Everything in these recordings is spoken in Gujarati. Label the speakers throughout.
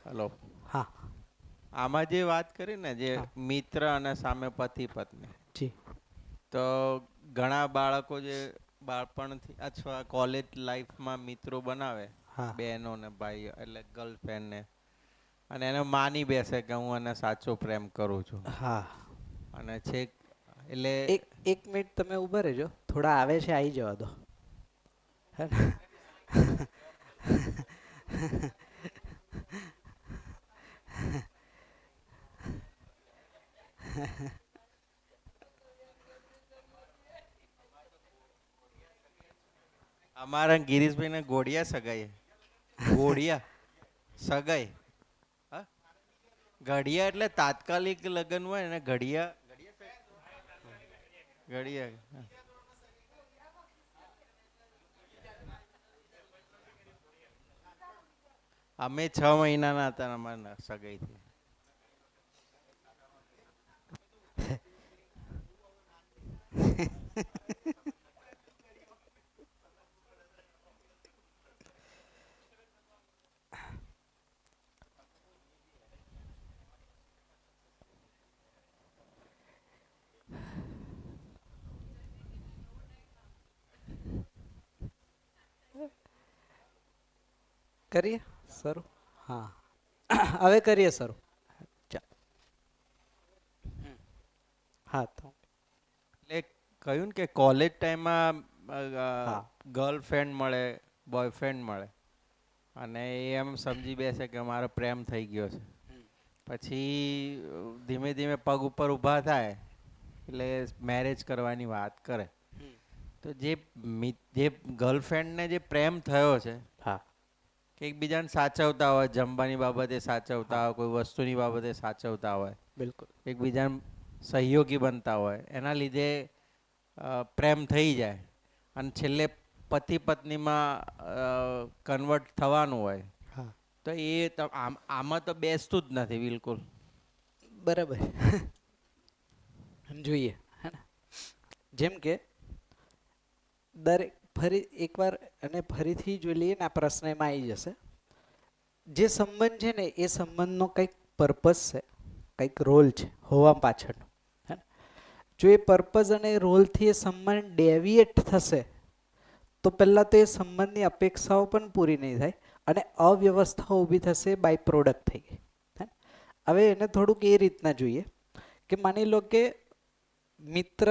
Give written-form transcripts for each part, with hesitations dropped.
Speaker 1: હલો.
Speaker 2: હા.
Speaker 1: આમાં જે વાત કરી ને, જે
Speaker 2: હા
Speaker 1: મિત્ર અને સામે પતિ પત્ની,
Speaker 2: જી.
Speaker 1: તો ઘણા બાળકો જે બાળપણથી અથવા કોલેજ લાઈફમાં મિત્રો બનાવે,
Speaker 2: હા
Speaker 1: બહેનો ને ભાઈઓ એટલે ગર્લફ્રેન્ડ ને, અને એને માની બેસે કે હું એને સાચો પ્રેમ કરું છું,
Speaker 2: હા.
Speaker 1: અને છેક એટલે
Speaker 2: એક મિનિટ તમે ઊભા રહેજો, થોડા આવે છે, આવી જવા દો. હે ને?
Speaker 1: અમારા ગિરીશભાઈ ને ઘોડિયા સગાઈ, ઘોડિયા સગાઈ, હા, ઘડિયા એટલે તાત્કાલિક લગ્ન હોય ને, ઘડિયા ઘડિયા. અમે 6 મહિનાના હતા અમારા સગાઈથી.
Speaker 2: કરીએ શરૂ? હા. હવે કરીએ શરૂ. હા તો
Speaker 1: એટલે કહ્યું ને કે કોલેજ ટાઈમમાં
Speaker 2: હા
Speaker 1: ગર્લફ્રેન્ડ મળે, બોયફ્રેન્ડ મળે, અને એ એમ સમજી બેસે કે મારો પ્રેમ થઈ ગયો છે. પછી ધીમે ધીમે પગ ઉપર ઊભા થાય એટલે મેરેજ કરવાની વાત કરે. તો જે ગર્લફ્રેન્ડને જે પ્રેમ થયો છે,
Speaker 2: હા
Speaker 1: કે એકબીજાને સાચવતા હોય, જમવાની બાબતે સાચવતા
Speaker 2: હા
Speaker 1: હોય, કોઈ વસ્તુની બાબતે સાચવતા હોય,
Speaker 2: બિલકુલ.
Speaker 1: એકબીજાને સહયોગી બનતા હોય, એના લીધે પ્રેમ થઈ જાય, અને છેલ્લે પતિ પત્નીમાં કન્વર્ટ થવાનું હોય,
Speaker 2: હા
Speaker 1: તો આમાં તો બેસતું જ નથી બિલકુલ.
Speaker 2: બરાબર. જોઈએ હે ને, જેમ કે દરેક ફરી એકવાર અને ફરીથી જોઈ લઈએ ને, આ પ્રશ્ન એમાં આવી જશે. જે સંબંધ છે ને, એ સંબંધનો કંઈક પર્પસ છે, કંઈક રોલ છે હોવા પાછળનો. હે ને? જો એ પર્પઝ અને રોલથી એ સંબંધ ડેવિએટ થશે, તો પહેલાં તો એ સંબંધની અપેક્ષાઓ પણ પૂરી નહીં થાય, અને અવ્યવસ્થાઓ ઊભી થશે, બાય પ્રોડક્ટ થઈ ગઈ. હવે એને થોડુંક એ રીતના જોઈએ કે માની લો કે મિત્ર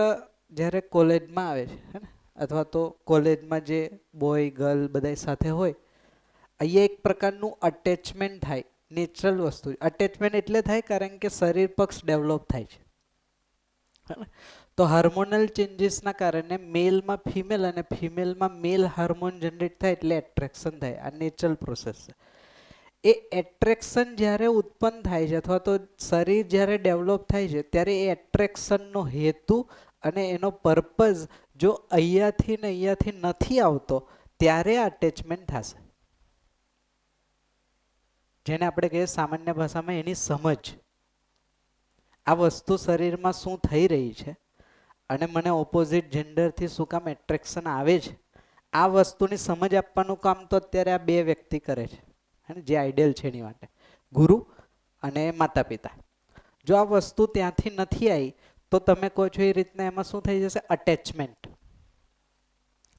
Speaker 2: જ્યારે કોલેજમાં આવે છે, હે ને, અથવા તો કોલેજમાં જે બોય ગર્લ બધા સાથે હોય, અહીંયા એક પ્રકારનું અટેચમેન્ટ થાય. નેચરલ વસ્તુ અટેચમેન્ટ એટલે થાય કારણ કે શરીર પક્ષ ડેવલપ થાય છે. તો હાર્મોનલ ચેન્જીસના કારણે મેલમાં ફિમેલ અને ફિમેલમાં મેલ હાર્મોન જનરેટ થાય એટલે એટ્રેક્શન થાય. આ નેચરલ પ્રોસેસ છે. એ એટ્રેક્શન જ્યારે ઉત્પન્ન થાય છે, અથવા તો શરીર જ્યારે ડેવલપ થાય છે, ત્યારે એ એટ્રેક્શનનો હેતુ અને એનો પર્પઝ જો અહીંયાથી ને અહીંયાથી નથી આવતો, ત્યારે અટેચમેન્ટ થશે. જેને આપણે કહીએ સામાન્ય ભાષામાં એની સમજ. આ વસ્તુ શરીરમાં શું થઈ રહી છે, અને મને ઓપોઝિટ જેન્ડરથી શું કામ એટ્રેક્શન આવે છે, આ વસ્તુની સમજ આપવાનું કામ તો અત્યારે આ બે વ્યક્તિ કરે છે, જે આઈડિયલ છે એની માટે, ગુરુ અને માતા પિતા. જો આ વસ્તુ ત્યાંથી નથી આવી, તો તમે કહો છો એ રીતના એમાં શું થઈ જશે? અટેચમેન્ટ.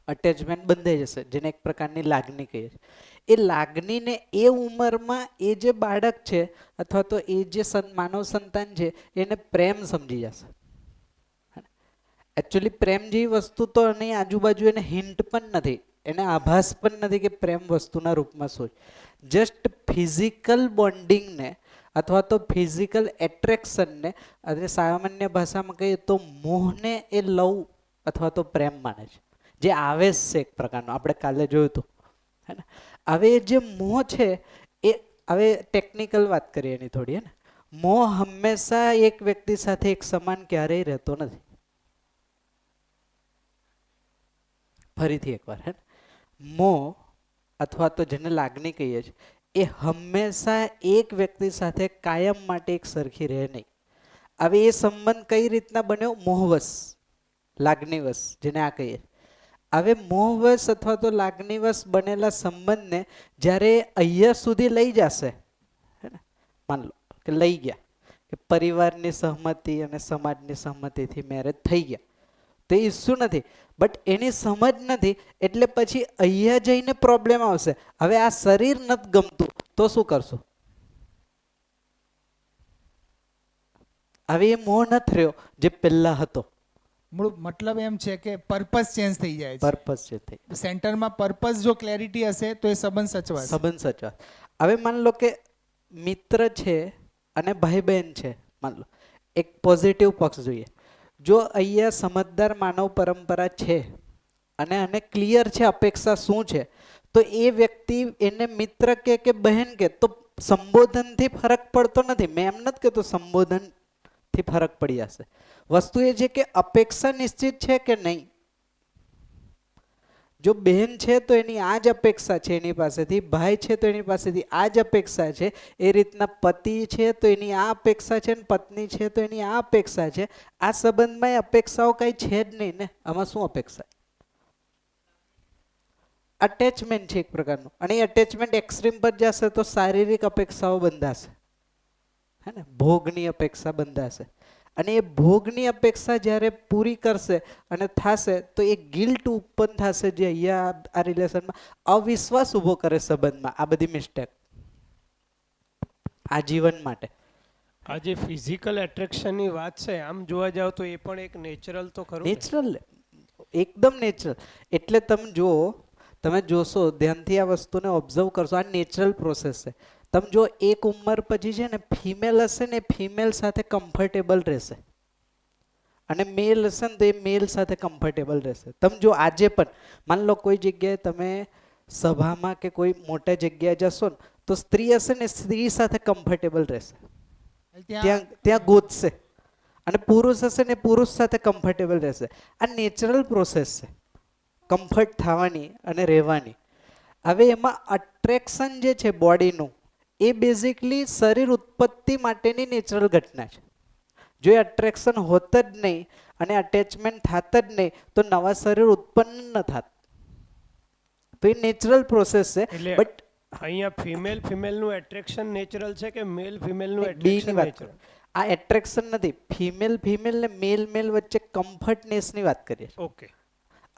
Speaker 2: અટેચમેન્ટ બંધાઈ જશે, જેને એક પ્રકારની લાગણી કહીએ છીએ. એ લાગણીને એ ઉંમરમાં એ જે બાળક છે, અથવા તો એ જે માનવ સંતાન છે, એને પ્રેમ સમજી જશે. એકચ્યુઅલી પ્રેમ જેવી વસ્તુ તો એની આજુબાજુ એને હિન્ટ પણ નથી, એને આભાસ પણ નથી કે પ્રેમ વસ્તુના રૂપમાં શું. જસ્ટ ફિઝિકલ બોન્ડિંગને અથવા તો ફિઝિકલ એટ્રેક્શનને, અને સામાન્ય ભાષામાં કહીએ તો મોહને એ લવ અથવા તો પ્રેમ માને છે, જે આવેશ છે એક પ્રકારનો. આપણે કાલે જોયું હતું, હે ને. હવે જે મોહ છે એ, હવે ટેકનિકલ વાત કરીએ એની થોડી, હે ને. મોહ હંમેશા એક વ્યક્તિ સાથે એક સમાન ક્યારેય રહેતો નથી. ફરીથી એકવાર, હે, મોહ અથવા તો જેને લાગણી કહીએ છીએ, એ હંમેશા એક વ્યક્તિ સાથે કાયમ માટે એક સરખી રહે નહીં. હવે એ સંબંધ કઈ રીતના બન્યો? મોહવશ, લાગણીવશ, જેને આ કહીએ. હવે મોહવશ અથવા તો લાગણીવશ બનેલા સંબંધને જ્યારે અહીંયા સુધી લઈ જશે, માન લો કે લઈ ગયા કે પરિવારની સહમતિ અને સમાજની સહમતિથી મેરેજ થઈ ગયા, તો એ ઇસ્યુ નથી. બટ એની સમજ નથી એટલે પછી અહીંયા જઈને પ્રોબ્લેમ આવશે. હવે આ શરીર નથી ગમતું તો શું કરશો? હવે એ મોહ નથી રહ્યો જે પહેલા હતો.
Speaker 3: મૂળ મતલબ એમ છે કે પર્પસ ચેન્જ થઈ જાય છે.
Speaker 2: પર્પસ છે તે
Speaker 3: સેન્ટરમાં પર્પસ જો ક્લેરિટી હશે તો એ સંબંધ સચવાશે.
Speaker 2: સંબંધ સચવા. હવે માન લો કે મિત્ર છે અને ભાઈ બહેન છે, માન લો એક પોઝિટિવ પક્ષ જોઈએ. જો અહીંયા સમજદાર માનવ પરંપરા છે અને આને ક્લિયર છે અપેક્ષા શું છે, તો એ વ્યક્તિ એને મિત્ર કે બહેન કે તો સંબોધનથી ફરક પડતો નથી. મેં એમ નથી કહેતો સંબોધનથી ફરક પડી જશે. વસ્તુ એ છે કે અપેક્ષા નિશ્ચિત છે કે નહીં. જો બહેન છે તો એની આ જ અપેક્ષા છે એની પાસેથી, ભાઈ છે તો એની પાસેથી આ જ અપેક્ષા છે, એ રીતના પતિ છે તો એની આ અપેક્ષા છે, ને પત્ની છે તો એની આ અપેક્ષા છે. આ સંબંધમાં એ અપેક્ષાઓ કઈ છે જ નહીં ને. આમાં શું અપેક્ષા? અટેચમેન્ટ છે એક પ્રકારનું, અને એ અટેચમેન્ટ એક્સ્ટ્રીમ પર જશે તો શારીરિક અપેક્ષાઓ બંધાશે, હે ને, ભોગની અપેક્ષા બંધાશે. અને એ ભોગની અપેક્ષા જ્યારે પૂરી કરશે અને થશે તો એ ગિલ્ટ ઉત્પન્ન થશે, જે અહીંયા આ રિલેશનમાં અવિશ્વાસ ઊભો કરે સંબંધમાં. આ બધી મિસ્ટેક આજીવન માટે.
Speaker 4: આ જે ફિઝિકલ એટ્રેક્શનની વાત છે, આમ જોવા જાવ તો એ પણ એક નેચરલ તો ખરું ને?
Speaker 2: નેચરલ, એકદમ નેચરલ. એટલે તમે જોશો ધ્યાનથી આ વસ્તુને ઓબ્ઝર્વ કરશો, આ નેચરલ પ્રોસેસ છે. તમે જો એક ઉંમર પછી છે ને ફિમેલ હશે ને ફિમેલ સાથે કમ્ફર્ટેબલ રહેશે, અને મેલ હશે ને તો એ મેલ સાથે કમ્ફર્ટેબલ રહેશે. તમે જો આજે પણ માન લો કોઈ જગ્યાએ તમે સભામાં કે કોઈ મોટા જગ્યાએ જશો ને તો સ્ત્રી હશે ને સ્ત્રી સાથે કમ્ફર્ટેબલ રહેશે, ત્યાં ગોતશે. અને પુરુષ હશે ને પુરુષ સાથે કમ્ફર્ટેબલ રહેશે. આ નેચરલ પ્રોસેસ છે કમ્ફર્ટ થવાની અને રહેવાની. હવે એમાં અટ્રેક્શન જે છે બોડીનું, એ બેઝિકલી શરીર ઉત્પત્તિ માટેની નેચરલ ઘટના છે. જો એ અટ્રેક્શન હોત જ નહીં અને અટેચમેન્ટ થાત જ નહીં તો નવા શરીર ઉત્પન્ન ન થાત. તો એ નેચરલ પ્રોસેસ છે.
Speaker 4: એટલે
Speaker 2: બટ
Speaker 4: અહીંયા ફિમેલનું એટ્રેક્શન નેચરલ છે કે ફિમેલનું
Speaker 2: બીની
Speaker 4: એટ્રેક્શન
Speaker 2: વાત
Speaker 4: નેચરલ?
Speaker 2: આ એટ્રેક્શન નથી, ફિમેલ ને મેલ વચ્ચે કમ્ફર્ટનેસની વાત કરીએ છીએ.
Speaker 4: ઓકે.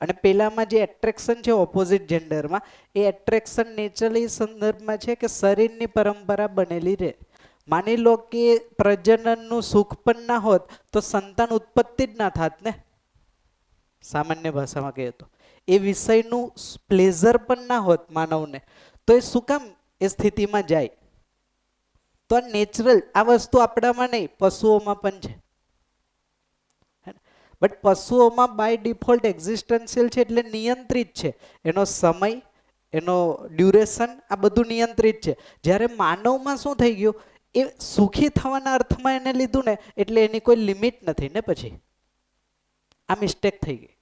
Speaker 2: અને પેલામાં જે એટ્રેક્શન છે ઓપોઝિટ જેન્ડરમાં, એ એટ્રેક્શન નેચરલી સંદર્ભમાં છે કે શરીરની પરંપરા બનેલી રહે. માની લો કે પ્રજનનનું સુખ પણ ના હોત તો સંતાન ઉત્પત્તિ જ ના થાત ને, સામાન્ય ભાષામાં કહીએ તો. એ વિષયનું પ્લેઝર પણ ના હોત માનવને, તો એ શું કામ એ સ્થિતિમાં જાય? તો આ નેચરલ, આ વસ્તુ આપણામાં નહીં, પશુઓમાં પણ છે. બટ પશુઓમાં બાય ડિફોલ્ટ એક્ઝિસ્ટન્શિયલ છે એટલે નિયંત્રિત છે. એનો સમય, એનો ડ્યુરેશન, આ બધું નિયંત્રિત છે. જ્યારે માનવમાં શું થઈ ગયું, એ સુખી થવાના અર્થમાં એને લીધું ને એટલે એની કોઈ લિમિટ નથી ને, પછી આ મિસ્ટેક થઈ ગઈ.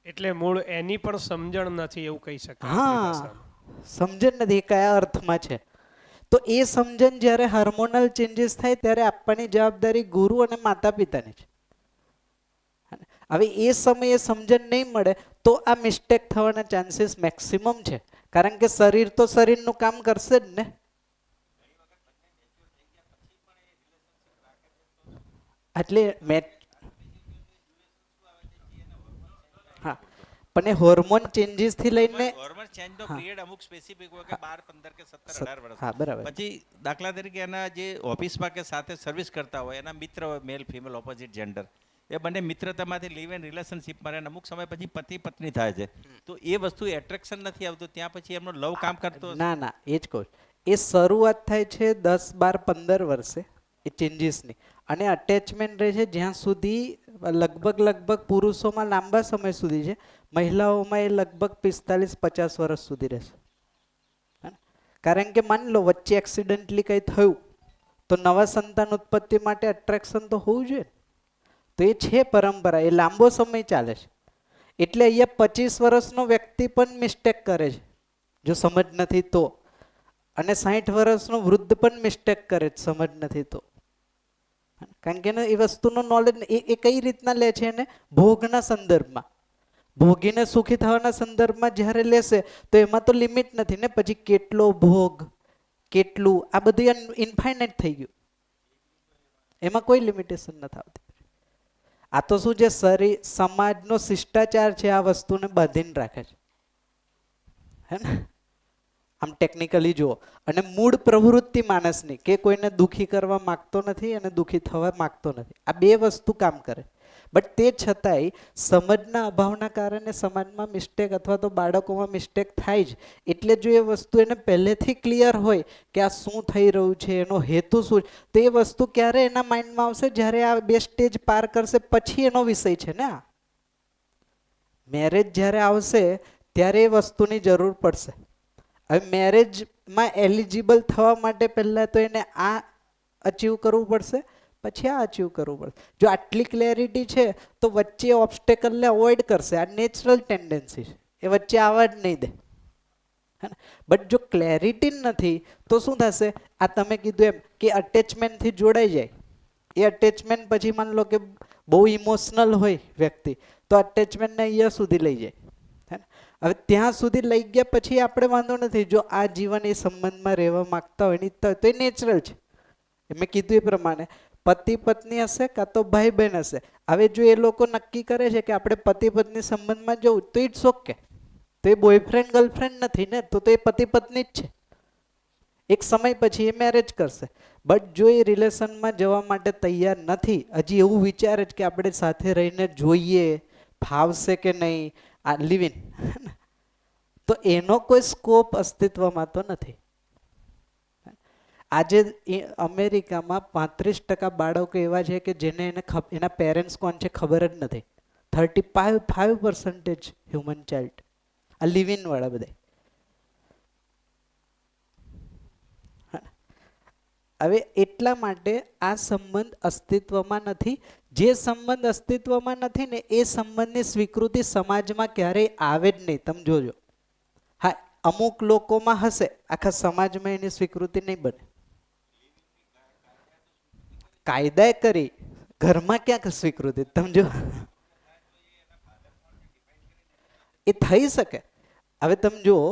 Speaker 4: એટલે મૂળ એની પણ સમજણ નથી એવું કહી શકાય.
Speaker 2: હા, સમજણ નથી કયા અર્થમાં છે. તો એ સમજણ જ્યારે હાર્મોનલ ચેન્જીસ થાય ત્યારે આપવાની જવાબદારી ગુરુ અને માતા પિતાની છે. હવે એ સમયે સમજણ નહીં મળે તો આ મિસ્ટેક થવાના ચાન્સીસ મેક્સિમમ છે. કારણ કે શરીર તો શરીરનું કામ કરશે જ ને. એટલે હા, પણ એ હોર્મોન ચેન્જીસ થી લઈને
Speaker 5: હોર્મોન ચેન્જ નો પીરિયડ અમુક સ્પેસિફિક હોય કે 12 15 કે 17 18 વર્ષ.
Speaker 2: હા, બરાબર.
Speaker 5: પછી દાખલા તરીકે એના જે ઓફિસમાં કે સાથે સર્વિસ કરતા હોય એના મિત્ર હોય, મેલ ફિમેલ ઓપોઝિટ જેન્ડર, એ બંને મિત્રતામાંથી લીવ એન્ડ રિલેશનશિપમાં રહે, અમુક સમય પછી પતિ પત્ની થાય છે, તો એ વસ્તુ એટ્રેક્શન નથી આવતું, ત્યાં પછી એમનો લવ કામ કરતો હશે?
Speaker 2: ના, એ જ કહું. એ શરૂઆત થાય છે 10 12 15 વર્ષે એ ચેન્જીસની, અને અટેચમેન્ટ રહે છે જ્યાં સુધી લગભગ પુરુષોમાં લાંબા સમય સુધી છે, મહિલાઓમાં એ લગભગ 45 50 વર્ષ સુધી રહેશે. કારણ કે માની લો વચ્ચે એક્સિડન્ટલી કંઈ થયું તો નવા સંતાન ઉત્પત્તિ માટે અટ્રેક્શન તો હોવું જોઈએ. તો એ છે પરંપરા, એ લાંબો સમય ચાલે છે. એટલે અહીંયા 25 વર્ષનો વ્યક્તિ પણ મિસ્ટેક કરે છે જો સમજ નથી તો, અને 60 વર્ષનો વૃદ્ધ પણ મિસ્ટેક કરે છે સમજ નથી તો. કારણ કે એ વસ્તુનો નોલેજ એ કઈ રીતના લે છે એને ભોગના સંદર્ભમાં, ભોગીને સુખી થવાના સંદર્ભમાં જ્યારે લેશે તો એમાં તો લિમિટ નથી ને, પછી કેટલો ભોગ, કેટલું, આ બધું ઇન્ફાઇનાઇટ થઈ ગયું, એમાં કોઈ લિમિટેશન નથી આવતી. આ તો શું છે, સમાજનો શિષ્ટાચાર છે, આ વસ્તુને બાંધીને રાખે છે, હે ને? આમ ટેકનિકલી જુઓ, અને મૂળ પ્રવૃત્તિ માણસની કે કોઈને દુખી કરવા માંગતો નથી અને દુખી થવા માંગતો નથી, આ બે વસ્તુ કામ કરે. બટ તે છતાંય સમજના અભાવના કારણે સમાજમાં મિસ્ટેક અથવા તો બાળકોમાં મિસ્ટેક થાય જ. એટલે જો એ વસ્તુ એને પહેલેથી ક્લિયર હોય કે આ શું થઈ રહ્યું છે, એનો હેતુ શું, તો એ વસ્તુ ક્યારે એના માઇન્ડમાં આવશે, જ્યારે આ બે સ્ટેજ પાર કરશે પછી એનો વિષય છે ને. આ મેરેજ જ્યારે આવશે ત્યારે એ વસ્તુની જરૂર પડશે. હવે મેરેજમાં એલિજિબલ થવા માટે પહેલાં તો એને આ અચીવ કરવું પડશે, પછી આ અચીવ કરવું પડશે. જો આટલી ક્લેરિટી છે તો વચ્ચે ઓબ્સ્ટેકલને અવોઇડ કરશે, આ નેચરલ ટેન્ડન્સી છે, એ વચ્ચે આવવા જ નહીં દે, હે ને? બટ જો ક્લેરિટી નથી તો શું થશે, આ તમે કીધું એમ કે અટેચમેન્ટથી જોડાઈ જાય, એ અટેચમેન્ટ પછી માની લો કે બહુ ઇમોશનલ હોય વ્યક્તિ, તો અટેચમેન્ટને અહીંયા સુધી લઈ જાય, હે ને? હવે ત્યાં સુધી લઈ ગયા પછી આપણે વાંધો નથી, જો આ જીવન એ સંબંધમાં રહેવા માંગતા હોય ની તો એ નેચરલ છે. મેં કીધું એ પ્રમાણે પતિ પત્ની હશે કાં તો ભાઈ બહેન હશે. હવે જો એ લોકો નક્કી કરે છે કે આપણે પતિ પત્ની સંબંધમાં જવું, તો ઇટ્સ ઓકે, તો એ બોયફ્રેન્ડ ગર્લફ્રેન્ડ નથી ને, તો એ પતિ પત્ની જ છે. એક સમય પછી એ મેરેજ કરશે. બટ જો એ રિલેશનમાં જવા માટે તૈયાર નથી, હજી એવું વિચારે છે કે આપણે સાથે રહીને જોઈએ ફાવશે કે નહીં, આ લિવ ઇન, તો એનો કોઈ સ્કોપ અસ્તિત્વમાં તો નથી. આજે અમેરિકામાં 35% બાળકો એવા છે કે જેને એના પેરેન્ટ્સ કોણ છે ખબર જ નથી. 35% હ્યુમન ચાઇલ્ડ આ લિવ ઇન વાળા બધા. હવે એટલા માટે આ સંબંધ અસ્તિત્વમાં નથી. જે સંબંધ અસ્તિત્વમાં નથી ને એ સંબંધની સ્વીકૃતિ સમાજમાં ક્યારેય આવે જ નહીં. તમે જોજો. હા, અમુક લોકોમાં હશે, આખા સમાજમાં એની સ્વીકૃતિ નહીં બને. કાયદાએ કરી, ઘરમાં ક્યાંક સ્વીકૃતિ, તમે જો એ થઈ શકે. હવે તમે જુઓ,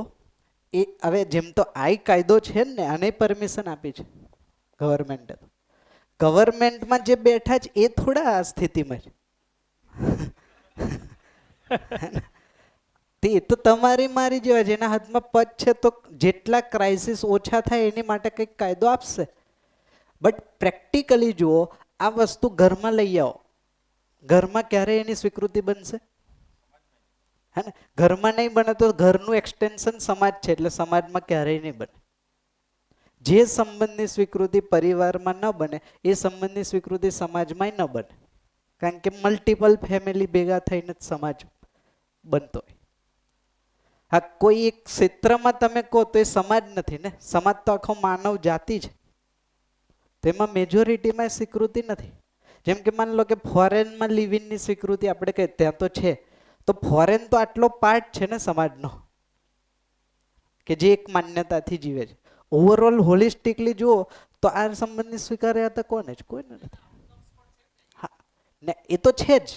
Speaker 2: એ હવે જેમ તો આ કાયદો છે ને, આને પરમિશન આપી છે ગવર્મેન્ટે. ગવર્મેન્ટમાં જે બેઠા છે એ થોડા આ સ્થિતિમાં છે. તે તો તમારી મારી જેવા છે, એના હાથમાં પદ છે, તો જેટલા ક્રાઇસિસ ઓછા થાય એની માટે કંઈક કાયદો આપશે. બટ પ્રેક્ટિકલી જુઓ, આ વસ્તુ ઘરમાં લઈ આવો, ઘરમાં ક્યારે એની સ્વીકૃતિ બનશે? હે ને? ઘરમાં નહીં બને તો ઘરનું એક્સટેન્શન સમાજ છે, એટલે સમાજમાં ક્યારેય નહીં બને. જે સંબંધની સ્વીકૃતિ પરિવારમાં ન બને એ સંબંધની સ્વીકૃતિ સમાજમાં ન બને, કારણ કે મલ્ટિપલ ફેમિલી ભેગા થઈને જ સમાજ બનતો હોય. હા, કોઈ એક ક્ષેત્રમાં તમે કહો તો એ સમાજ નથી ને, સમાજ તો આખો માનવ જાતિ છે, તેમાં મેજોરિટીમાં સ્વીકૃતિ નથી. જેમ કે માની લો કે ફોરેનમાં લિવ ઇનની સ્વીકૃતિ આપણે કહીએ ત્યાં તો છે, તો ફોરેન તો આટલો પાર્ટ છે ને સમાજનો કે જે એક માન્યતાથી જીવે છે. ઓવરઓલ હોલિસ્ટિકલી જુઓ તો આ સંબંધની સ્વીકાર્યતા કોને જ? કોઈને નથી. હા ને, એ તો છે જ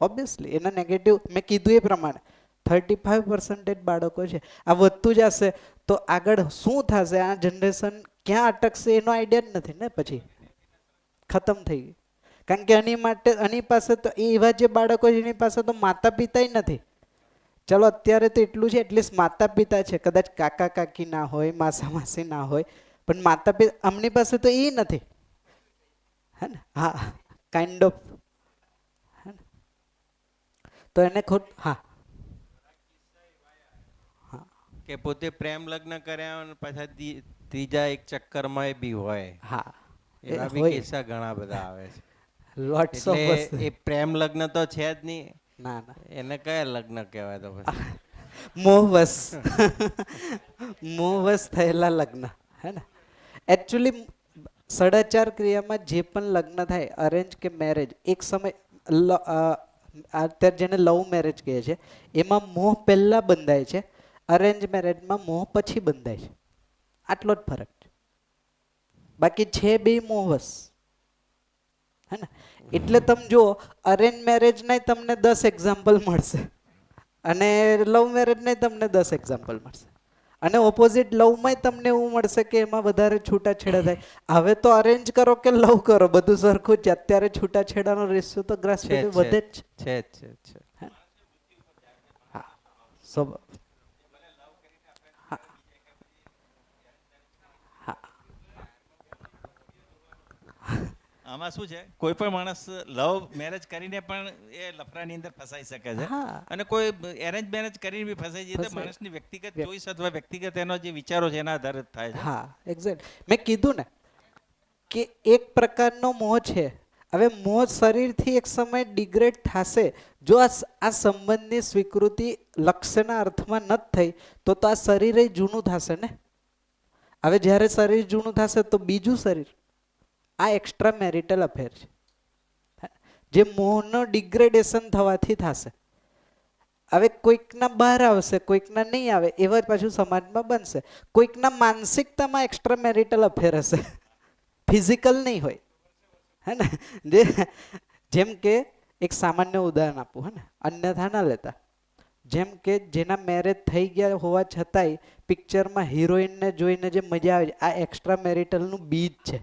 Speaker 2: ઓબ્વિયસલી. એના નેગેટિવ મેં કીધું એ પ્રમાણે 35% બાળકો છે. આ વધતું જશે તો આગળ શું થશે, આ જનરેશન ક્યાં અટકશે એનો આઈડિયા જ નથી ને, પછી ખતમ થઈ ગઈ. કારણ કે આની પાસે તો એવા જે બાળકો છે એની પાસે તો માતા પિતા નથી. ચલો અત્યારે તો એટલું છે, એટલીસ્ટ માતા પિતા છે, કદાચ કાકા કાકી ના હોય, માસા માસી ના હોય, પણ માતા પિતા અમની પાસે તો એ નથી, હે ને? હા, કાઇન્ડ ઓફ, તો એને ખોટ. હા
Speaker 1: કે પોતે પ્રેમ લગ્ન કર્યા અને પાછા ત્રીજા એક ચક્કરમાં એ બી હોય.
Speaker 2: હા,
Speaker 1: એવા બી કિસ્સા ઘણા બધા આવે છે.
Speaker 2: લોટ્સ ઓફ
Speaker 1: એટલે એ પ્રેમ લગ્ન તો છે જ નહીં.
Speaker 2: ના ના,
Speaker 1: એને કયા લગ્ન કહેવાય તો પછી?
Speaker 2: મોહવશ મોહવશ થયેલા લગ્ન, હે ને? એકચ્યુઅલી 4.5 ક્રિયામાં જે પણ લગ્ન થાય, અરેન્જ કે મેરેજ, એક સમય અત્યારે જેને લવ મેરેજ કહે છે એમાં મોહ પહેલા બંધાય છે, અરેન્જ મેરેજમાં મોહ પછી બંધાય છે. આટલો જ ફરક છે, બાકી છે બે મોહવશ, હે ને? એટલે તમે જુઓ, અરેન્જ મેરેજના તમને 10 એક્ઝામ્પલ મળશે અને લવ મેરેજના તમને 10 એક્ઝામ્પલ મળશે. અને ઓપોઝિટ લવમાંય તમને એવું મળશે કે એમાં વધારે છૂટાછેડા થાય. હવે તો અરેન્જ કરો કે લવ કરો બધું સરખું જ છે. અત્યારે છૂટાછેડાનો રેશિયો તો ગ્રાસ
Speaker 1: છે જ,
Speaker 2: વધે જ છે.
Speaker 1: છે.
Speaker 2: હા સ્વભાવ. હા હા
Speaker 5: આમાં શું છે, કોઈ પણ માણસ લવ મેરેજ કરીને પણ એ લફરાની અંદર ફસાઈ શકે છે,
Speaker 2: હા.
Speaker 5: અને કોઈ એરેન્જ મેરેજ કરીને બી ફસાઈ જાય. તો
Speaker 2: ફસાય.
Speaker 5: માણસની વ્યક્તિગત ચોઈસ અથવા વ્યક્તિગત એનો જે વિચારો છે એના આધારે જ થાય છે.
Speaker 2: હા એક્ઝેક્ટ. મેં કીધું ને કે એક પ્રકારનો મોહ છે. હવે મોહ શરીરથી એક સમય ડિગ્રેડ થશે. જો આ સંબંધની સ્વીકૃતિ લક્ષ્યના અર્થમાં ન થઈ તો આ શરીરે જૂનું થશે ને. હવે જ્યારે શરીર જૂનું થશે તો બીજું શરીર, આ એક્સ્ટ્રા મેરિટલ અફેર છે જે મોહનો ડિગ્રેડેશન થવાથી થશે. હવે કોઈકના બહાર આવશે, કોઈકના નહીં આવે, એવા જ પાછું સમાજમાં બનશે. કોઈકના માનસિકતામાં એક્સ્ટ્રા મેરિટલ અફેર હશે, ફિઝિકલ નહીં હોય, હે ને. જેમ કે એક સામાન્ય ઉદાહરણ આપું, હે ને, અન્યથા ના લેતા. જેમ કે જેના મેરેજ થઈ ગયા હોવા છતાંય પિક્ચરમાં હિરોઈનને જોઈને જે મજા આવે છે, આ એક્સ્ટ્રા મેરિટલનું બીજ છે.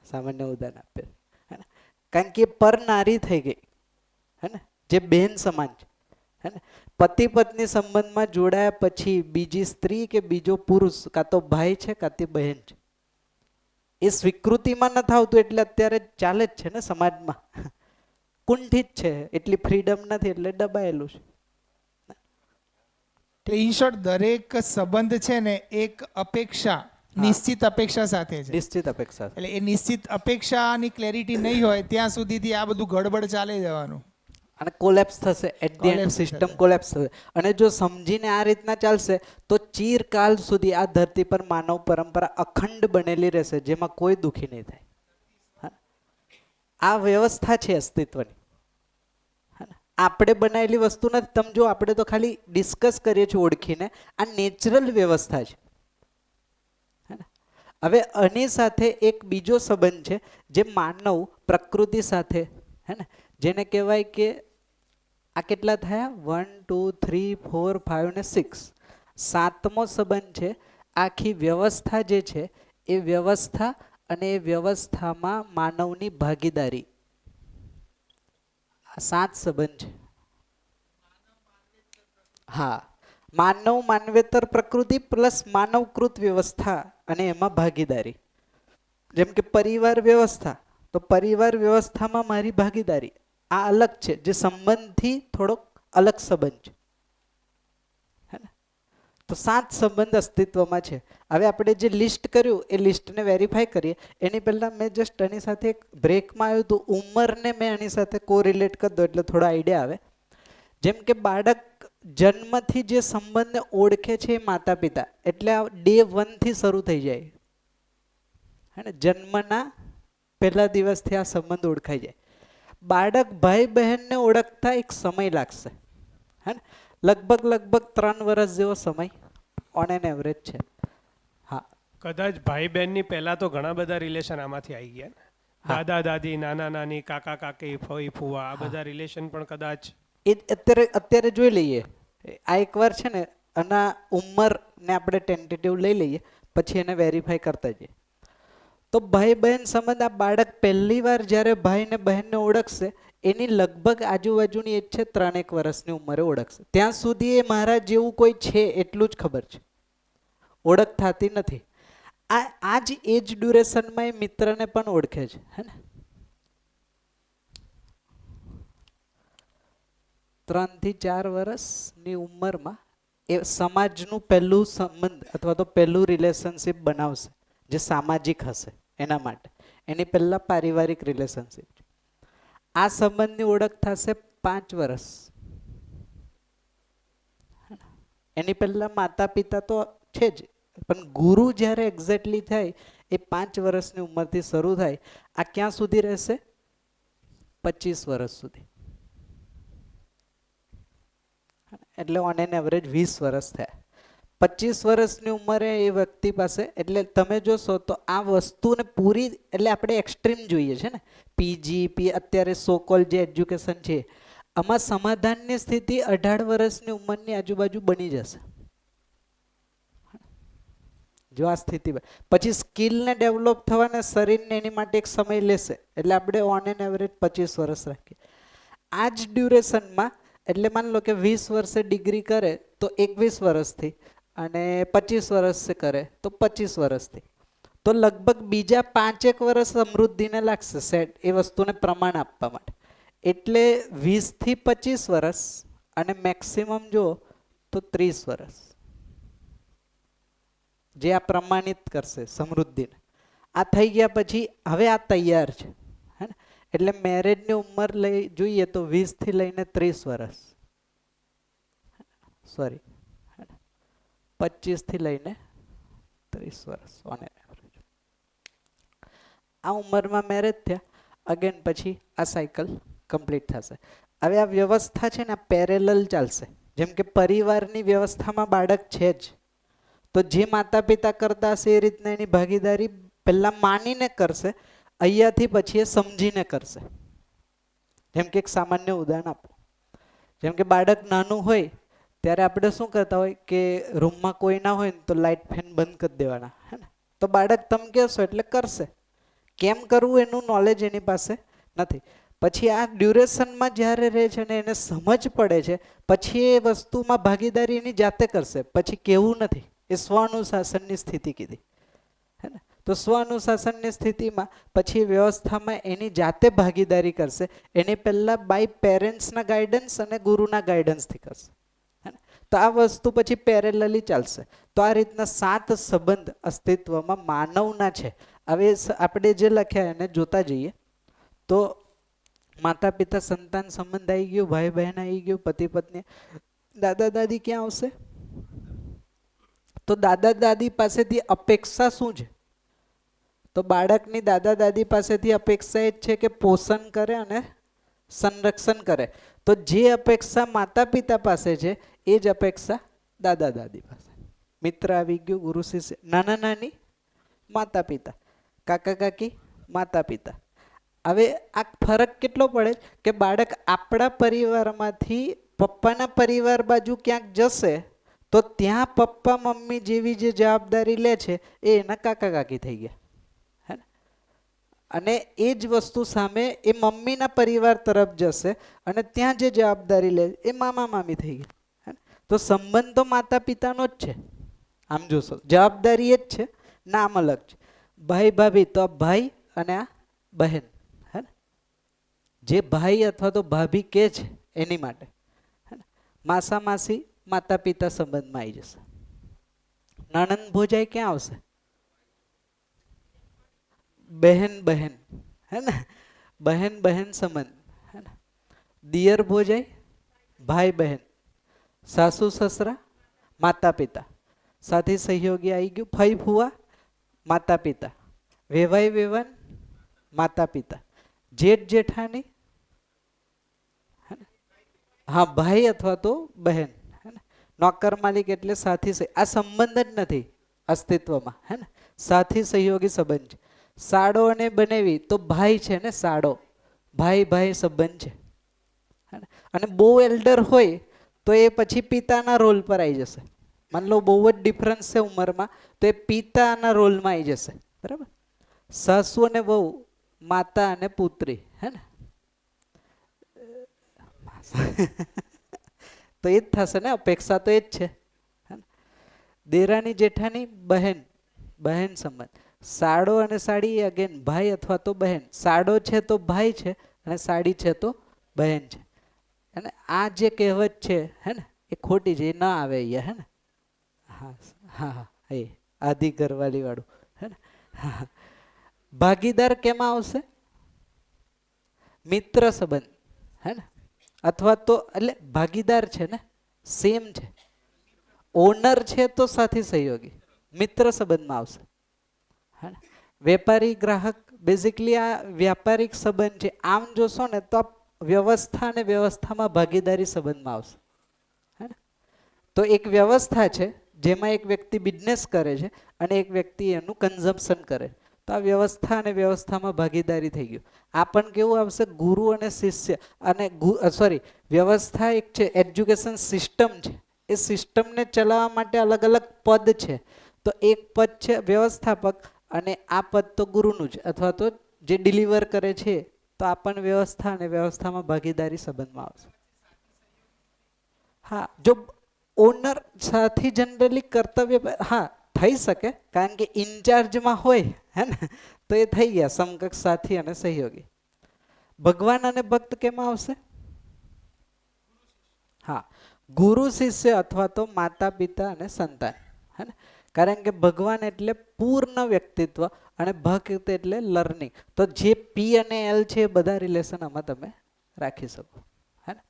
Speaker 2: સામાન્ય ઉદાહરણ આપે, હે ને. કારણ કે પર નારી થઈ ગઈ, હે ને, જે બેન સમાન છે, હે ને. પતિ પત્ની સંબંધમાં જોડાયા પછી બીજી સ્ત્રી કે બીજો પુરુષ કાં તો ભાઈ છે કાં તો બહેન છે, એ સ્વીકૃતિમાં ન આવતું એટલે અત્યારે ચાલે જ છે ને સમાજમાં. કુંઠિત છે, એટલી ફ્રીડમ નથી એટલે દબાયેલું છે.
Speaker 3: એટલે ઇન શોર્ટ દરેક સંબંધ છે ને એક અપેક્ષા, નિશ્ચિત અપેક્ષા સાથે છે.
Speaker 2: નિશ્ચિત અપેક્ષા.
Speaker 3: એટલે એ નિશ્ચિત અપેક્ષાની ક્લેરિટી નહીં હોય ત્યાં સુધીથી આ બધું ગડબડ ચાલે જવાનું.
Speaker 2: અને કોલેપ્સ થશે, at the end
Speaker 3: Collapse
Speaker 2: system
Speaker 3: થશે.
Speaker 2: કોલેપ્સ થશે. અને જો સમજીને આ રીતના ચાલશે તો ચિરકાલ સુધી આ ધરતી પર માનવ પરંપરા અખંડ બનેલી રહેશે, જેમાં કોઈ દુઃખી નહીં થાય. હા. આ વ્યવસ્થા છે અસ્તિત્વની. હા. આપણે બનાવેલી વસ્તુ નથી. તમે જો, આપણે તો ખાલી ડિસ્કસ કરીએ છીએ ઓળખીને. આ નેચરલ વ્યવસ્થા છે. હવે આની સાથે એક બીજો સંબંધ છે જે માનવ પ્રકૃતિ સાથે, હે ને, જેને કહેવાય કે આ કેટલા થયા, 1 2 3 4 5 ને 6, 7મો સંબંધ છે. આખી વ્યવસ્થા જે છે એ વ્યવસ્થા અને એ વ્યવસ્થામાં માનવની ભાગીદારી, આ 7 સંબંધ છે. હા, માનવ માનવેતર પ્રકૃતિ પ્લસ માનવકૃત વ્યવસ્થા અને એમાં ભાગીદારી. જેમ કે પરિવાર વ્યવસ્થા, તો પરિવાર વ્યવસ્થામાં મારી ભાગીદારી આ અલગ છે, જે સંબંધથી થોડોક અલગ સંબંધ છે, હે ને. તો 7 સંબંધ અસ્તિત્વમાં છે. હવે આપણે જે લિસ્ટ કર્યું એ લિસ્ટને વેરીફાઈ કરીએ. એની પહેલાં મેં જસ્ટ આની સાથે એક બ્રેકમાં આવ્યું હતું, ઉંમરને મેં આની સાથે કોરિલેટ કરી દો એટલે થોડો આઈડિયા આવે. જેમ કે બાળક જન્મથી જે સંબંધને ઓળખે છે એ માતા પિતા, એટલે આ ડે 1 થી શરૂ થઈ જાય, હે ને. જન્મના પહેલા દિવસથી આ સંબંધ ઓળખાઈ જાય. બાળક ભાઈ બહેનને ઓળખતા એક સમય લાગશે, હે ને. લગભગ 3 વર્ષ જેવો સમય ઓન એન એવરેજ છે. હા.
Speaker 4: કદાચ ભાઈ બહેનની પહેલા તો ઘણા બધા રિલેશન આમાંથી આવી ગયા ને.
Speaker 2: હા.
Speaker 4: દાદા દાદી, નાના નાની, કાકા કાકી, ફઈ ફુવા, આ બધા રિલેશન પણ કદાચ.
Speaker 2: એ અત્યારે જોઈ લઈએ. આ એકવાર છે ને આના ઉંમરને આપણે ટેન્ટેટિવ લઈ લઈએ, પછી એને વેરીફાઈ કરતા જઈએ. તો ભાઈ બહેન સંબંધ, આ બાળક પહેલી વાર જ્યારે ભાઈ ને બહેનને ઓળખશે એની લગભગ આજુબાજુની એજ છે 3-1 વર્ષની ઉંમરે ઓળખશે. ત્યાં સુધી એ મારા જેવું કોઈ છે એટલું જ ખબર છે, ઓળખ થતી નથી. આ જ એજ ડ્યુરેશનમાં એ મિત્રને પણ ઓળખે છે, હે ને. 3 થી 4 વર્ષની ઉંમરમાં એ સમાજનું પહેલું સંબંધ અથવા તો પહેલું રિલેશનશિપ બનાવશે, જે સામાજિક હશે એના માટે. એની પહેલા પારિવારિક રિલેશનશિપ. આ સંબંધની ઓળખ થશે 5 વર્ષ. એની પહેલા માતા પિતા તો છે જ, પણ ગુરુ જ્યારે એક્ઝેક્ટલી થાય એ 5 વર્ષની ઉંમરથી શરૂ થાય. આ ક્યાં સુધી રહેશે? 25 વર્ષ સુધી. એટલે ઓન એન એવરેજ 20 વર્ષ થયા. 25 વર્ષની ઉંમરે એ વ્યક્તિ પાસે, એટલે તમે જોશો તો આ વસ્તુને પૂરી, એટલે આપણે એક્સ્ટ્રીમ જોઈએ છે ને, પીજી અત્યારે સોકોલ જે એજ્યુકેશન છે, આમાં સમાધાનની સ્થિતિ 18 વર્ષની ઉંમરની આજુબાજુ બની જશે. જો આ સ્થિતિ પછી સ્કિલને ડેવલપ થવાને શરીરને એની માટે એક સમય લેશે. એટલે આપણે ઓન એન એવરેજ 25 વર્ષ રાખીએ. આ જ ડ્યુરેશનમાં એટલે માની લો કે 20 વર્ષે ડિગ્રી કરે તો 21 વર્ષથી, અને 25 વર્ષે કરે તો 25 વર્ષથી, તો લગભગ બીજા 5 વર્ષ સમૃદ્ધિને લાગશે સેટ એ વસ્તુને પ્રમાણ આપવા માટે. એટલે 20 થી 25 વર્ષ અને મેક્સિમમ જો તો 30 વર્ષ જે આ પ્રમાણિત કરશે સમૃદ્ધિને. આ થઈ ગયા પછી હવે આ તૈયાર છે, હે ને? એટલે મેરેજની ઉંમર લઈ જોઈએ તો 20 થી લઈને 30 વર્ષ, સોરી 25 થી લઈને 30 વર્ષ ઓન એવરેજ. આ ઉંમરમાં મેરેજ થયા, અગેન પછી આ સાયકલ કમ્પ્લીટ થશે. હવે આ વ્યવસ્થા છે ને પેરેલલ ચાલશે. જેમ કે પરિવારની વ્યવસ્થામાં બાળક છે જ, તો જે માતા પિતા કરતા હશે એ રીતના એની ભાગીદારી પહેલા માનીને કરશે, અહીંયાથી પછી એ સમજીને કરશે. જેમ કે એક સામાન્ય ઉદાહરણ આપો, જેમ કે બાળક નાનું હોય ત્યારે આપણે શું કરતા હોય કે રૂમમાં કોઈ ના હોય ને તો લાઇટ ફેન બંધ કરી દેવાના, હે ને? તો બાળક તમે કહેશો એટલે કરશે. કેમ કરવું એનું નોલેજ એની પાસે નથી. પછી આ ડ્યુરેશનમાં જ્યારે રહે છે ને એને સમજ પડે છે, પછી એ વસ્તુમાં ભાગીદારી એની જાતે કરશે. પછી કેવું નથી, એ સ્વ અનુશાસનની સ્થિતિ કીધી, હે ને? તો સ્વ અનુશાસનની સ્થિતિમાં પછી વ્યવસ્થામાં એની જાતે ભાગીદારી કરશે. એની પહેલાં બાય પેરેન્ટ્સના ગાઈડન્સ અને ગુરુના ગાઈડન્સથી કરશે, હે ને? તો આ વસ્તુ પછી પેરેલલી ચાલશે. તો આ રીતના 7 સંબંધ અસ્તિત્વમાં માનવના છે. હવે આપણે જે લખ્યા એને જોતા જઈએ તો માતા પિતા સંતાન સંબંધ આવી ગયું, ભાઈ બહેન આવી ગયું, પતિ પત્ની. દાદા દાદી ક્યાં આવશે? તો દાદા દાદી પાસેથી અપેક્ષા શું છે? તો બાળકની દાદા દાદી પાસેથી અપેક્ષા એ જ છે કે પોષણ કરે અને સંરક્ષણ કરે. તો જે અપેક્ષા માતા પિતા પાસે છે એ જ અપેક્ષા દાદા દાદી પાસે. મિત્ર આવી ગયું, ગુરુ શિષ્ય, નાના નાની માતા પિતા, કાકા કાકી માતા પિતા. હવે આ ફરક કેટલો પડે કે બાળક આપણા પરિવારમાંથી પપ્પાના પરિવાર બાજુ ક્યાંક જશે તો ત્યાં પપ્પા મમ્મી જેવી જે જવાબદારી લે છે એ એના કાકા કાકી થઈ ગયા, હે ને? અને એ જ વસ્તુ સામે એ મમ્મીના પરિવાર તરફ જશે અને ત્યાં જે જવાબદારી લે એ મામા મામી થઈ ગયા, હે ને? તો સંબંધ તો માતા પિતાનો જ છે. આમ જોશો જવાબદારી એ જ છે, નામ અલગ છે. ભાઈ ભાભી તો આ ભાઈ અને આ બહેન, હે ને? જે ભાઈ અથવા તો ભાભી કે છે એની માટે, હે ને? માસા માસી માતા પિતા સંબંધમાં આવી જશે. નણંદ ભોજાઈ ક્યાં આવશે? બહેન બહેન, હે ને? બહેન બહેન સંબંધ, હે ને? દિયર ભોજાઈ ભાઈ બહેન, સાસુ સસરા માતા પિતા, સાથી સહયોગી આવી ગયું, ફઈ ફુવા માતા પિતા, વેવાઈ વેવાન માતા પિતા, જેઠ જેઠાણી, હા ભાઈ અથવા તો બહેન, હે ને? નોકર માલિક એટલે સાથી. આ સંબંધ જ નથી અસ્તિત્વમાં, હે ને? સાથી સહયોગી સંબંધ છે. સાડો અને બનેવી તો ભાઈ છે ને, સાડો ભાઈ ભાઈ સંબંધ છે, હે ને? અને બહુ એલ્ડર હોય તો એ પછી પિતાના રોલ પર આવી જશે. માની લો બહુ જ ડિફરન્સ છે ઉંમરમાં તો એ પિતાના રોલમાં આવી જશે, બરાબર? સાસુ અને વહુ માતા અને પુત્રી, હે ને? તો એ જ થશે ને, અપેક્ષા તો એ જ છે, હે ને? દેરાની જેઠાની બહેન બહેન સંબંધ. સાડો અને સાડી અગેન ભાઈ અથવા તો બહેન. સાડો છે તો ભાઈ છે અને સાડી છે તો બહેન છે. અને આ જે કહેવત છે, હે ને, એ ખોટી છે, એ ના આવે અહીંયા, હે ને? હા હા હા, એ આદિ ઘરવાળી વાળું, હે ને? ભાગીદાર કેમાં આવશે? મિત્ર સંબંધ, હે ને? અથવા તો એટલે ભાગીદાર છે ને, સેમ છે. ઓનર છે તો સાથી સહયોગી, મિત્ર સંબંધમાં આવશે, હે ને? વેપારી ગ્રાહક બેઝિકલી આ વ્યાપારિક સંબંધ છે. આમ જોશો ને તો આ વ્યવસ્થા અને વ્યવસ્થામાં ભાગીદારી સંબંધમાં આવશે, હે ને? તો એક વ્યવસ્થા છે જેમાં એક વ્યક્તિ બિઝનેસ કરે છે અને એક વ્યક્તિ એનું કન્ઝમ્પશન કરે. તો આ વ્યવસ્થા અને વ્યવસ્થામાં ભાગીદારી થઈ ગયું. આ પણ કેવું આવશે? ગુરુ અને શિષ્ય અને સોરી, વ્યવસ્થા એક છે, એજ્યુકેશન સિસ્ટમ છે. એ સિસ્ટમને ચલાવવા માટે અલગ અલગ પદ છે. તો એક પદ છે વ્યવસ્થાપક અને આ પદ તો ગુરુનું જ અથવા તો જે ડિલિવર કરે છે, તો આ પણ વ્યવસ્થા અને વ્યવસ્થામાં ભાગીદારી સંબંધમાં આવશે. હા, જો ઓનર સાથે જનરલી કર્તવ્ય હા થઈ શકે, કારણ કે ઇન્ચાર્જમાં હોય હે ને, તો એ થઈ ગયા સમકક્ષ સાથી અને સહયોગી. ભગવાન અને ભક્ત કેમાં આવશે? હા, ગુરુ શિષ્ય અથવા તો માતા પિતા અને સંતાન, હે ને, કારણ કે ભગવાન એટલે પૂર્ણ વ્યક્તિત્વ અને ભક્ત એટલે લર્નિંગ. તો જે પી અને એલ છે એ બધા રિલેશન આમાં તમે રાખી શકો, હે ને.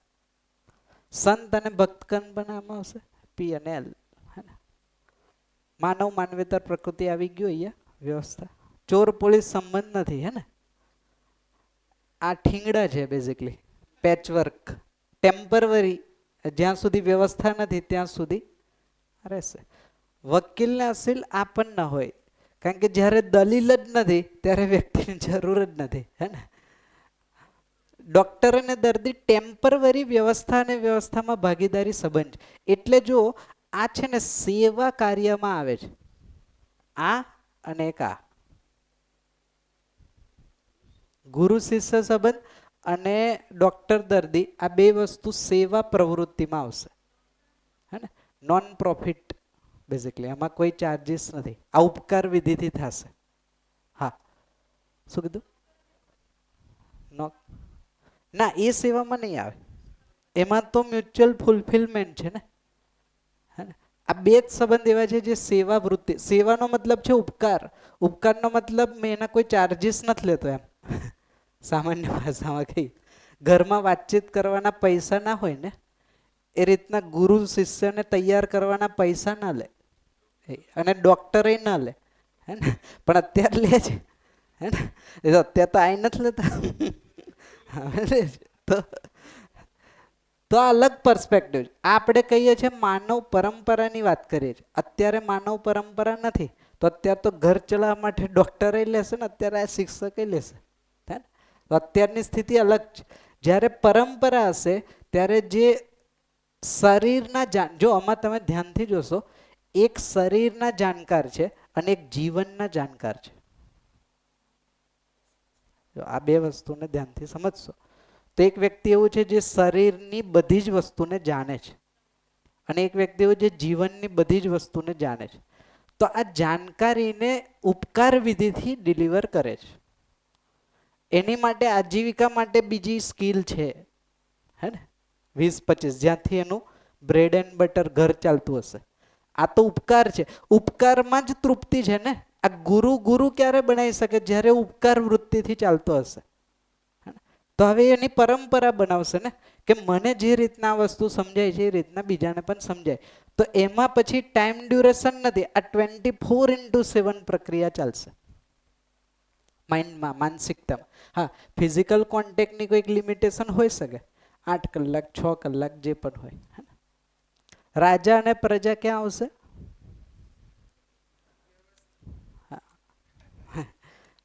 Speaker 2: સંત અને ભક્તગણ પણ આમાં આવશે, પી અને એલ, હે ને. માનવ માનવેતર પ્રકૃતિ આવી ગયું અહીંયા વ્યવસ્થા. ચોર પોલીસ સંબંધ નથી, હે ને. આ ઠીંગડા છે બેઝિકલી, પેચવર્ક, ટેમ્પરરી, જ્યાં સુધી વ્યવસ્થા નથી ત્યાં સુધી રહેશે. વકીલને અસીલ આ પણ ન હોય, કારણ કે જ્યારે દલીલ જ નથી ત્યારે વ્યક્તિની જરૂર જ નથી, હે ને. ડોક્ટર અને દર્દી ટેમ્પરરી વ્યવસ્થા અને વ્યવસ્થામાં ભાગીદારી સંબંધ. એટલે જો આ છે ને સેવા કાર્યમાં આવે છે, આ અને એક આ ગુરુ શિષ્ય સંબંધ અને ડોક્ટર દર્દી, આ બે વસ્તુ સેવા પ્રવૃત્તિમાં આવશે, હે ને. નોન પ્રોફિટ બેઝિકલી, આમાં કોઈ ચાર્જીસ નથી, આ ઉપકાર વિધિથી થશે. હા, શું કીધું? નો ના, એ સેવામાં નહીં આવે, એમાં તો મ્યુચ્યુઅલ ફુલફિલમેન્ટ છે ને, હે ને. આ બે જ સંબંધ એવા છે જે સેવા વૃત્તિ, સેવાનો મતલબ છે ઉપકાર, ઉપકારનો મતલબ મેં એના કોઈ ચાર્જીસ નથી લેતો એમ, સામાન્ય ભાષામાં કહી. ઘરમાં વાતચીત કરવાના પૈસા ના હોય ને, એ રીતના ગુરુ શિષ્યને તૈયાર કરવાના પૈસા ના લે, અને ડોક્ટરે ના લે, હે ને. પણ અત્યારે લે છે, હે ને. એ તો અત્યારે તો આઈ નથી લેતા તો તો આ અલગ પર્સપેક્ટિવ છે. આપણે કહીએ છીએ માનવ પરંપરાની વાત કરીએ છીએ, અત્યારે માનવ પરંપરા નથી, તો અત્યારે તો ઘર ચલાવવા માટે ડોક્ટરે લેશે ને, અત્યારે આ શિક્ષકે લેશે, હે ને. તો અત્યારની સ્થિતિ અલગ છે. જ્યારે પરંપરા હશે ત્યારે જે શરીરના જો આમાં તમે ધ્યાનથી જોશો, એક શરીરના જાણકાર છે અને એક જીવનના જાણકાર છે. જો આ બે વસ્તુને ધ્યાનથી સમજશો તો એક વ્યક્તિ એવું છે જે શરીરની બધી જ વસ્તુને જાણે છે, અને એક વ્યક્તિ એવું જે જીવનની બધી જ વસ્તુને જાણે છે. તો આ જાણકારીને ઉપકાર વિધિથી ડિલિવર કરે છે. એની માટે આજીવિકા માટે બીજી સ્કિલ છે, હે ને, 20-25, જ્યાંથી એનું બ્રેડ એન્ડ બટર ઘર ચાલતું હશે. આ તો ઉપકાર છે, ઉપકારમાં જ તૃપ્તિ છે ને. આ ગુરુ ગુરુ ક્યારે બનાવી શકે? જ્યારે ઉપકાર વૃત્તિથી ચાલતો હશે. તો હવે એની પરંપરા બનાવશે ને, કે મને જે રીતના આ વસ્તુ સમજાય છે એ રીતના બીજાને પણ સમજાય. તો એમાં પછી ટાઈમ ડ્યુરેશન નથી, આ 24/7 પ્રક્રિયા ચાલશે માઇન્ડમાં, માનસિકતામાં. હા, ફિઝિકલ કોન્ટેક્ટની કોઈક લિમિટેશન હોઈ શકે, 8 કલાક 6 કલાક જે પણ હોય. રાજા અને પ્રજા ક્યાં આવશે?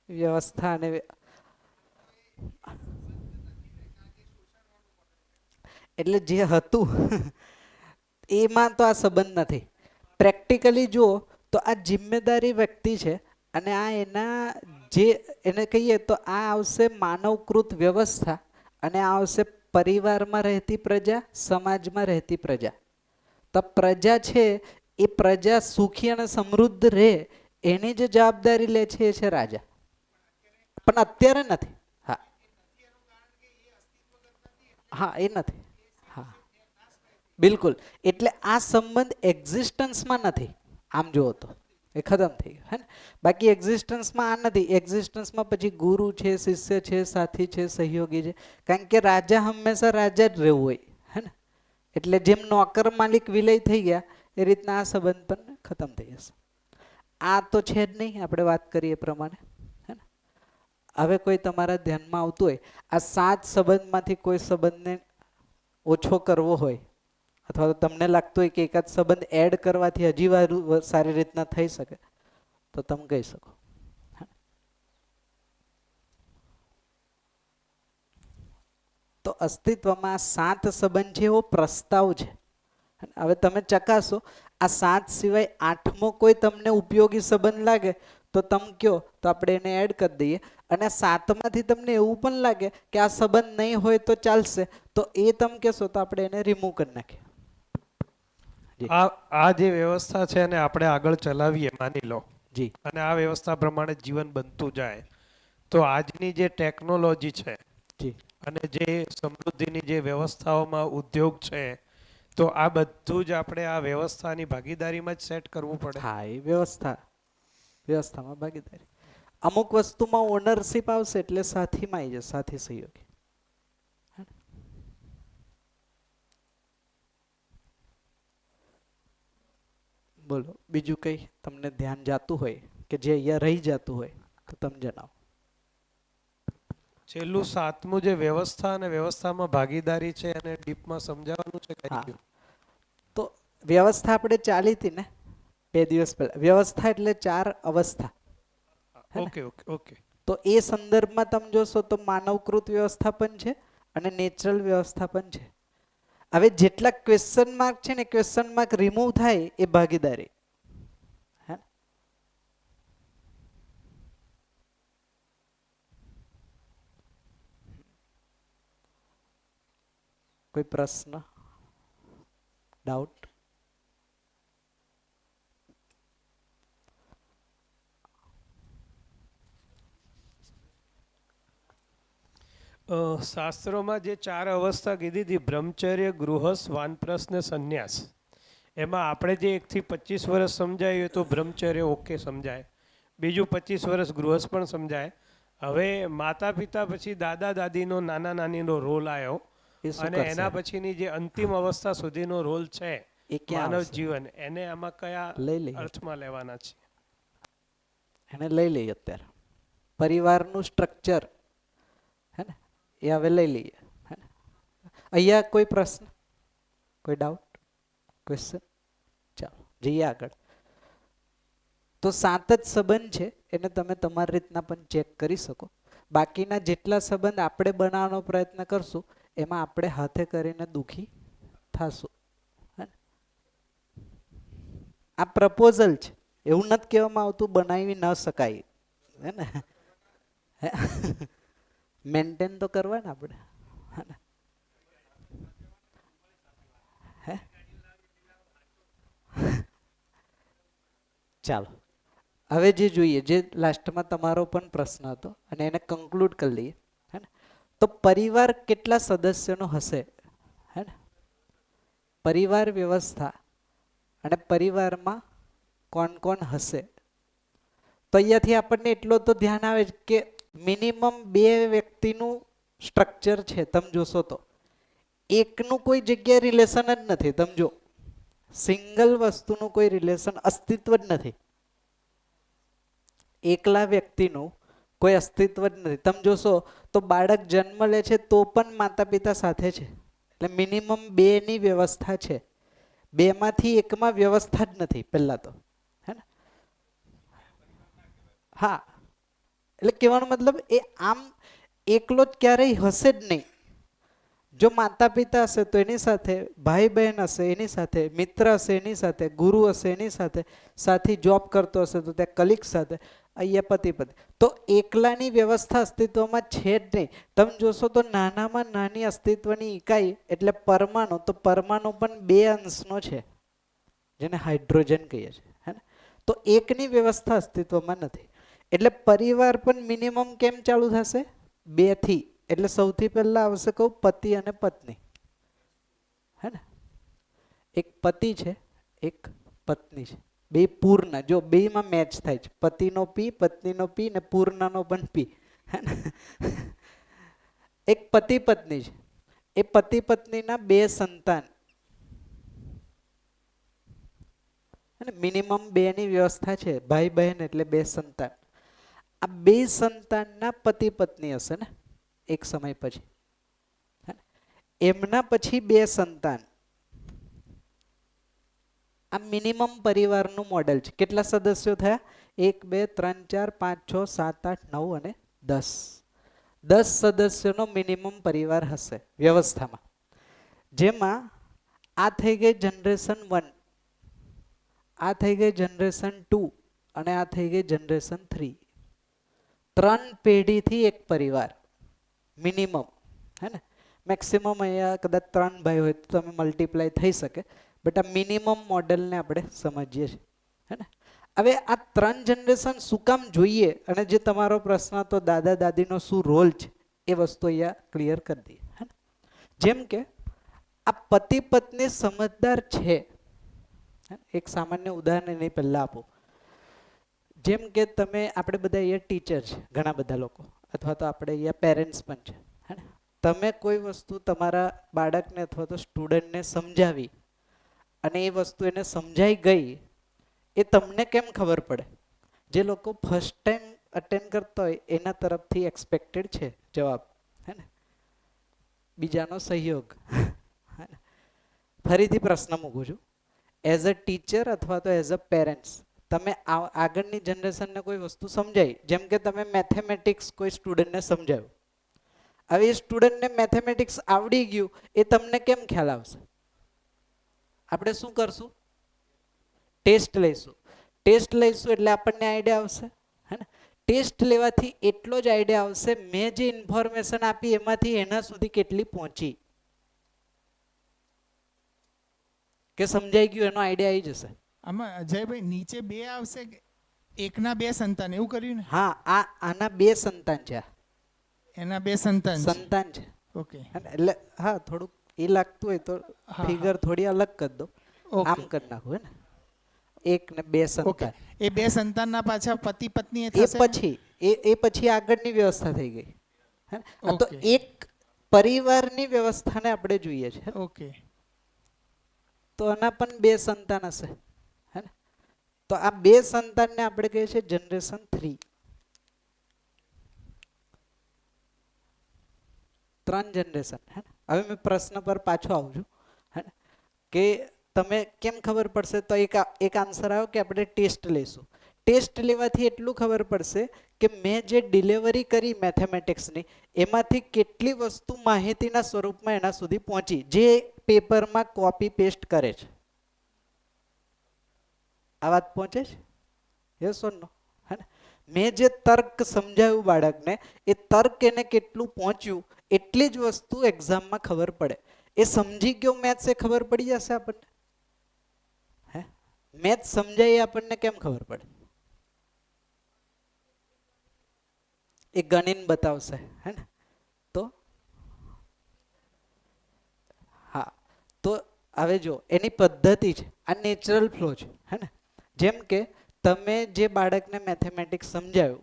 Speaker 2: વ્યવસ્થા અને એટલે જે હતું એમાં તો આ સંબંધ નથી. પ્રેક્ટિકલી જુઓ તો આ જિમ્મેદારી વ્યક્તિ છે, અને આ એના જે એને કહીએ તો આ આવશે માનવકૃત વ્યવસ્થા, અને આ આવશે પરિવારમાં રહેતી પ્રજા, સમાજમાં રહેતી પ્રજા. તો પ્રજા છે એ પ્રજા સુખી અને સમૃદ્ધ રહે એની જે જવાબદારી લે છે એ છે રાજા. પણ અત્યારે નથી. હા, હા, એ નથી. હા, બિલકુલ. એટલે આ સંબંધ એક્ઝિસ્ટન્સમાં નથી, આમ જુઓ તો એ ખતમ થઈ ગયો, હે ને. બાકી એક્ઝિસ્ટન્સમાં આ નથી. એક્ઝિસ્ટન્સમાં પછી ગુરુ છે, શિષ્ય છે, સાથી છે, સહયોગી છે, કારણ કે રાજા હંમેશા રાજા જ રહેવું હોય, હે ને. એટલે જેમ નોકર માલિક વિલય થઈ ગયા એ રીતના આ સંબંધ પણ ખતમ થઈ જશે. આ તો છે જ નહીં, આપણે વાત કરીએ એ પ્રમાણે, હે ને. હવે કોઈ તમારા ધ્યાનમાં આવતું હોય, આ 7 સંબંધમાંથી કોઈ સંબંધને ઓછો કરવો હોય, અથવા તો તમને લાગતું હોય કે એકાદ સંબંધ એડ કરવાથી હજી સારી રીતના થઈ શકે, તો તમે કહી શકો. તો અસ્તિત્વમાં 7 સંબંધ છે એવો પ્રસ્તાવ છે, હવે તમે ચકાસો આ 7 સિવાય 8મો કોઈ તમને ઉપયોગી સંબંધ લાગે તો તમે કયો તો આપણે એને એડ કરી દઈએ, અને 7માંથી તમને એવું પણ લાગે કે આ સંબંધ નહીં હોય તો ચાલશે તો એ તમે કહેશો તો આપણે એને રિમૂવ કરી નાખીએ.
Speaker 4: આ જે વ્યવસ્થા છે એને આપણે આગળ ચલાવીએ માની લો,
Speaker 2: જી
Speaker 4: અને આ વ્યવસ્થા પ્રમાણે જીવન બનતું જાય તો આજની જે ટેકનોલોજી છે
Speaker 2: જી
Speaker 4: અને જે સમૃદ્ધિની જે વ્યવસ્થાઓમાં ઉદ્યોગ છે તો આ બધું જ આપણે આ વ્યવસ્થાની ભાગીદારીમાં જ સેટ કરવું પડે.
Speaker 2: હા એ વ્યવસ્થામાં ભાગીદારી. અમુક વસ્તુમાં ઓનરશિપ આવશે એટલે સાથીમાં આવી જશે, સાથી સહયોગી. બોલો બીજું કંઈ તમને ધ્યાન જાતું હોય કે જે અહીંયા રહી જતું હોય તો તમે જણાવો.
Speaker 4: છેલ્લું 7મું જે વ્યવસ્થા અને વ્યવસ્થામાં ભાગીદારી છે એને ડીપમાં સમજાવવાનું છે
Speaker 2: હા
Speaker 4: કઈ?
Speaker 2: તો વ્યવસ્થા આપણે ચાલી હતી ને 2 દિવસ પહેલા. વ્યવસ્થા એટલે 4 અવસ્થા.
Speaker 4: Okay okay okay.
Speaker 2: તો એ સંદર્ભમાં તમે જોશો તો માનવકૃત વ્યવસ્થા પણ છે અને નેચરલ વ્યવસ્થા પણ છે. હવે જેટલા ક્વેશ્ચન માર્ક છે ને ક્વેશ્ચન માર્ક રિમૂવ થાય એ ભાગીદારી. હે કોઈ પ્રશ્ન, ડાઉટ?
Speaker 4: શાસ્ત્રોમાં જે 4 અવસ્થા કીધી હતી, બ્રહ્મચર્ય, ગૃહસ્થ, વાનપ્રસ્થ ને સંન્યાસ, એમાં આપણે જે 1 થી 25 વર્ષ સમજાયું એ તો બ્રહ્મચર્ય ઓકે સમજાય, બીજું 25 વર્ષ ગૃહસ્થ પણ સમજાય. હવે માતા પિતા પછી દાદા દાદીનો નાના નાનીનો રોલ આવ્યો
Speaker 2: એ શું
Speaker 4: અને
Speaker 2: કરશે?
Speaker 4: એના પછીની જે અંતિમ અવસ્થા સુધીનો રોલ છે
Speaker 2: એ ક્યાં
Speaker 4: માનવ
Speaker 2: આવશે?
Speaker 4: જીવન, એને આમાં કયા
Speaker 2: લઈ લઈએ.
Speaker 4: અર્થમાં લેવાના છે?
Speaker 2: એને લઈ લઈએ અત્યારે. પરિવારનું સ્ટ્રક્ચર હે ને એ હવે લઈ લઈએ. હે ને અહીંયા કોઈ પ્રશ્ન, કોઈ ડાઉટ, ક્વેશ્ચન? ચાલો જઈએ આગળ. તો 7 જ સંબંધ છે એને તમે તમારી રીતના પણ ચેક કરી શકો. બાકીના જેટલા સંબંધ આપણે બનાવવાનો પ્રયત્ન કરશું એમાં આપણે હાથે કરીને દુખી થશું. આ પ્રપોઝલ છે, એવું નથી કહેવામાં આવતું બનાવી ન શકાય. હે ને મેન્ટેન તો કરવા ને આપણે. હે ચાલો હવે જે જોઈએ, જે લાસ્ટમાં તમારો પણ પ્રશ્ન હતો અને એને કન્ક્લુડ કરી લઈએ. હે ને તો પરિવાર કેટલા સદસ્યનો હશે? હે ને પરિવાર વ્યવસ્થા અને પરિવારમાં કોણ કોણ હશે? તો અહીંયાથી આપણને એટલો તો ધ્યાન આવે કે મિનિમમ 2 વ્યક્તિનું સ્ટ્રક્ચર છે. તમે જોશો તો એકનું કોઈ જગ્યાએ રિલેશન જ નથી. તમે જો સિંગલ વસ્તુનું કોઈ રિલેશન અસ્તિત્વ જ નથી. એકલા વ્યક્તિનું કોઈ અસ્તિત્વ જ નથી. તમે જોશો તો બાળક જન્મ લે છે તો પણ માતા પિતા સાથે છે. એટલે મિનિમમ 2ની વ્યવસ્થા છે. 2માંથી એકમાં વ્યવસ્થા જ નથી પહેલા તો. હે ને હા એટલે કહેવાનો મતલબ એ આમ એકલો જ ક્યારેય હશે જ નહીં. જો માતા પિતા હશે તો એની સાથે ભાઈ બહેન હશે, એની સાથે મિત્ર હશે, એની સાથે ગુરુ હશે, એની સાથે સાથી જોબ કરતો હશે તો ત્યાં કલીગ સાથે, અહીંયા પતિ પત્ની. તો એકલાની વ્યવસ્થા અસ્તિત્વમાં છે જ નહીં. તમે જોશો તો નાનામાં નાની અસ્તિત્વની ઇકાઈ એટલે પરમાણુ, તો પરમાણુ પણ 2 અંશનો છે જેને હાઇડ્રોજન કહીએ છીએ. હે ને તો એકની વ્યવસ્થા અસ્તિત્વમાં નથી. એટલે પરિવાર પણ મિનિમમ કેમ ચાલુ થશે? 2થી. એટલે સૌથી પહેલા આવશે કહું પતિ અને પત્ની. હે ને એક પતિ છે, એક પત્ની છે, 2 પૂર્ણ. જો 2માં મેચ થાય છે, પતિનો પી, પત્નીનો પી ને પૂર્ણનો પણ પી. હે ને એક પતિ પત્ની છે. એ પતિ પત્નીના 2 સંતાન. મિનિમમ 2ની વ્યવસ્થા છે. ભાઈ બહેન એટલે 2 સંતાન. આ 2 સંતાનના પતિ પત્ની હશે ને એક સમય પછી. એમના પછી 2 સંતાન. આ મિનિમમ પરિવારનું મોડેલ છે. કેટલા સદસ્યો થયા? 1 2 3 4 5 6 7 8 9 અને 10. 10 સદસ્યોનો મિનિમમ પરિવાર હશે વ્યવસ્થામાં. જેમાં આ થઈ ગઈ જનરેશન 1, આ થઈ ગઈ જનરેશન 2 અને આ થઈ ગઈ જનરેશન 3. 3 પેઢીથી એક પરિવાર મિનિમમ, હે ને. મેક્સિમમ અહીંયા કદાચ 3 ભાઈ હોય તો તમે મલ્ટીપ્લાય થઈ શકે, બટ આ મિનિમમ મોડેલને આપણે સમજીએ છીએ, હે ને. હવે આ 3 જનરેશન શું કામ જોઈએ, અને જે તમારો પ્રશ્ન હતો દાદા દાદીનો શું રોલ છે એ વસ્તુ અહીંયા ક્લિયર કરી દઈએ, હે ને. જેમ કે આ પતિ પત્ની સમજદાર છે. એક સામાન્ય ઉદાહરણ એની પહેલા આપો. જેમ કે તમે, આપણે બધા અહીંયા ટીચર છે ઘણા બધા લોકો, અથવા તો આપણે અહીંયા પેરેન્ટ્સ પણ છે, હે ને. તમે કોઈ વસ્તુ તમારા બાળકને અથવા તો સ્ટુડન્ટને સમજાવી અને એ વસ્તુ એને સમજાઈ ગઈ, એ તમને કેમ ખબર પડે? જે લોકો ફર્સ્ટ ટાઈમ અટેન્ડ કરતા હોય એના તરફથી એક્સપેક્ટેડ છે જવાબ, હે ને. બીજાનો સહયોગ. ફરીથી પ્રશ્ન મૂકું છું. એઝ અ ટીચર અથવા તો એઝ અ પેરેન્ટ્સ તમે આગળની જનરેશનને કોઈ વસ્તુ સમજાવી, જેમ કે તમે મેથેમેટિક્સ કોઈ સ્ટુડન્ટને સમજાવ્યું, હવે એ સ્ટુડન્ટને મેથેમેટિક્સ આવડી ગયું, એ તમને કેમ ખ્યાલ આવશે? આપણે શું કરશું? ટેસ્ટ લઈશું. ટેસ્ટ લઈશું એટલે આપણને આઈડિયા આવશે, હે ને. ટેસ્ટ લેવાથી એટલો જ આઈડિયા આવશે, મેં જે ઇન્ફોર્મેશન આપી એમાંથી એના સુધી કેટલી પહોંચી, કે સમજાઈ ગયું એનો આઈડિયા આવી જશે.
Speaker 3: આમાં અજયભાઈ નીચે 2 આવશે કે એકના 2 સંતાન એવું કર્યું ને?
Speaker 2: હા, આના 2 સંતાન છે,
Speaker 3: એના 2 સંતાન છે.
Speaker 2: સંતાન છે.
Speaker 3: ઓકે
Speaker 2: એટલે હા, થોડુંક એ લાગતું હોય તો
Speaker 3: હા,
Speaker 2: ફિગર થોડી અલગ કરી દો,
Speaker 3: ઓકે.
Speaker 2: આમ કરી નાખો, હે ને. 1 ને 2
Speaker 3: ઓકે,
Speaker 2: સંતાન.
Speaker 3: એ 2 સંતાનના પાછા પતિ પત્ની
Speaker 2: એ
Speaker 3: થશે?
Speaker 2: પછી એ પછી આગળની વ્યવસ્થા થઈ ગઈ, હે ને. આ તો
Speaker 3: ઓકે.
Speaker 2: એક પરિવારની વ્યવસ્થાને આપણે જોઈએ છે,
Speaker 3: ઓકે
Speaker 2: તો આના પણ 2 સંતાન હશે, હે ને. તો આ 2 સંતાનને આપણે કહીએ છીએ જનરેશન 3. 3 જનરેશન, હે ને. હવે મેં પ્રશ્ન પર પાછો આવું છું, હે ને, કે તમે કેમ ખબર પડશે? તો એક આન્સર આવ્યો કે આપણે ટેસ્ટ લઈશું. ટેસ્ટ લેવાથી એટલું ખબર પડશે કે મેં જે ડિલિવરી કરી મેથેમેટિક્સની, એમાંથી કેટલી વસ્તુ માહિતીના સ્વરૂપમાં એના સુધી પહોંચી, જે પેપરમાં કોપી પેસ્ટ કરે છે. આ વાત પહોંચે છે? યસ ઓર નો? હે ને. મેં જે તર્ક સમજાવ્યું બાળકને, એ તર્ક એને કેટલું પહોંચ્યું એટલી જ વસ્તુ એક્ઝામમાં ખબર પડે. એ સમજી ગયો મેથ્સ, એ ખબર પડી જશે આપણને, હે. મેથ્સ સમજાય આપણને કેમ ખબર પડે? એ ગણીને બતાવશે, હે ને. તો હા, તો હવે જો એની પદ્ધતિ છે, આ નેચરલ ફ્લો છે, હે ને. જેમ કે તમે જે બાળકને મેથેમેટિક્સ સમજાવ્યું,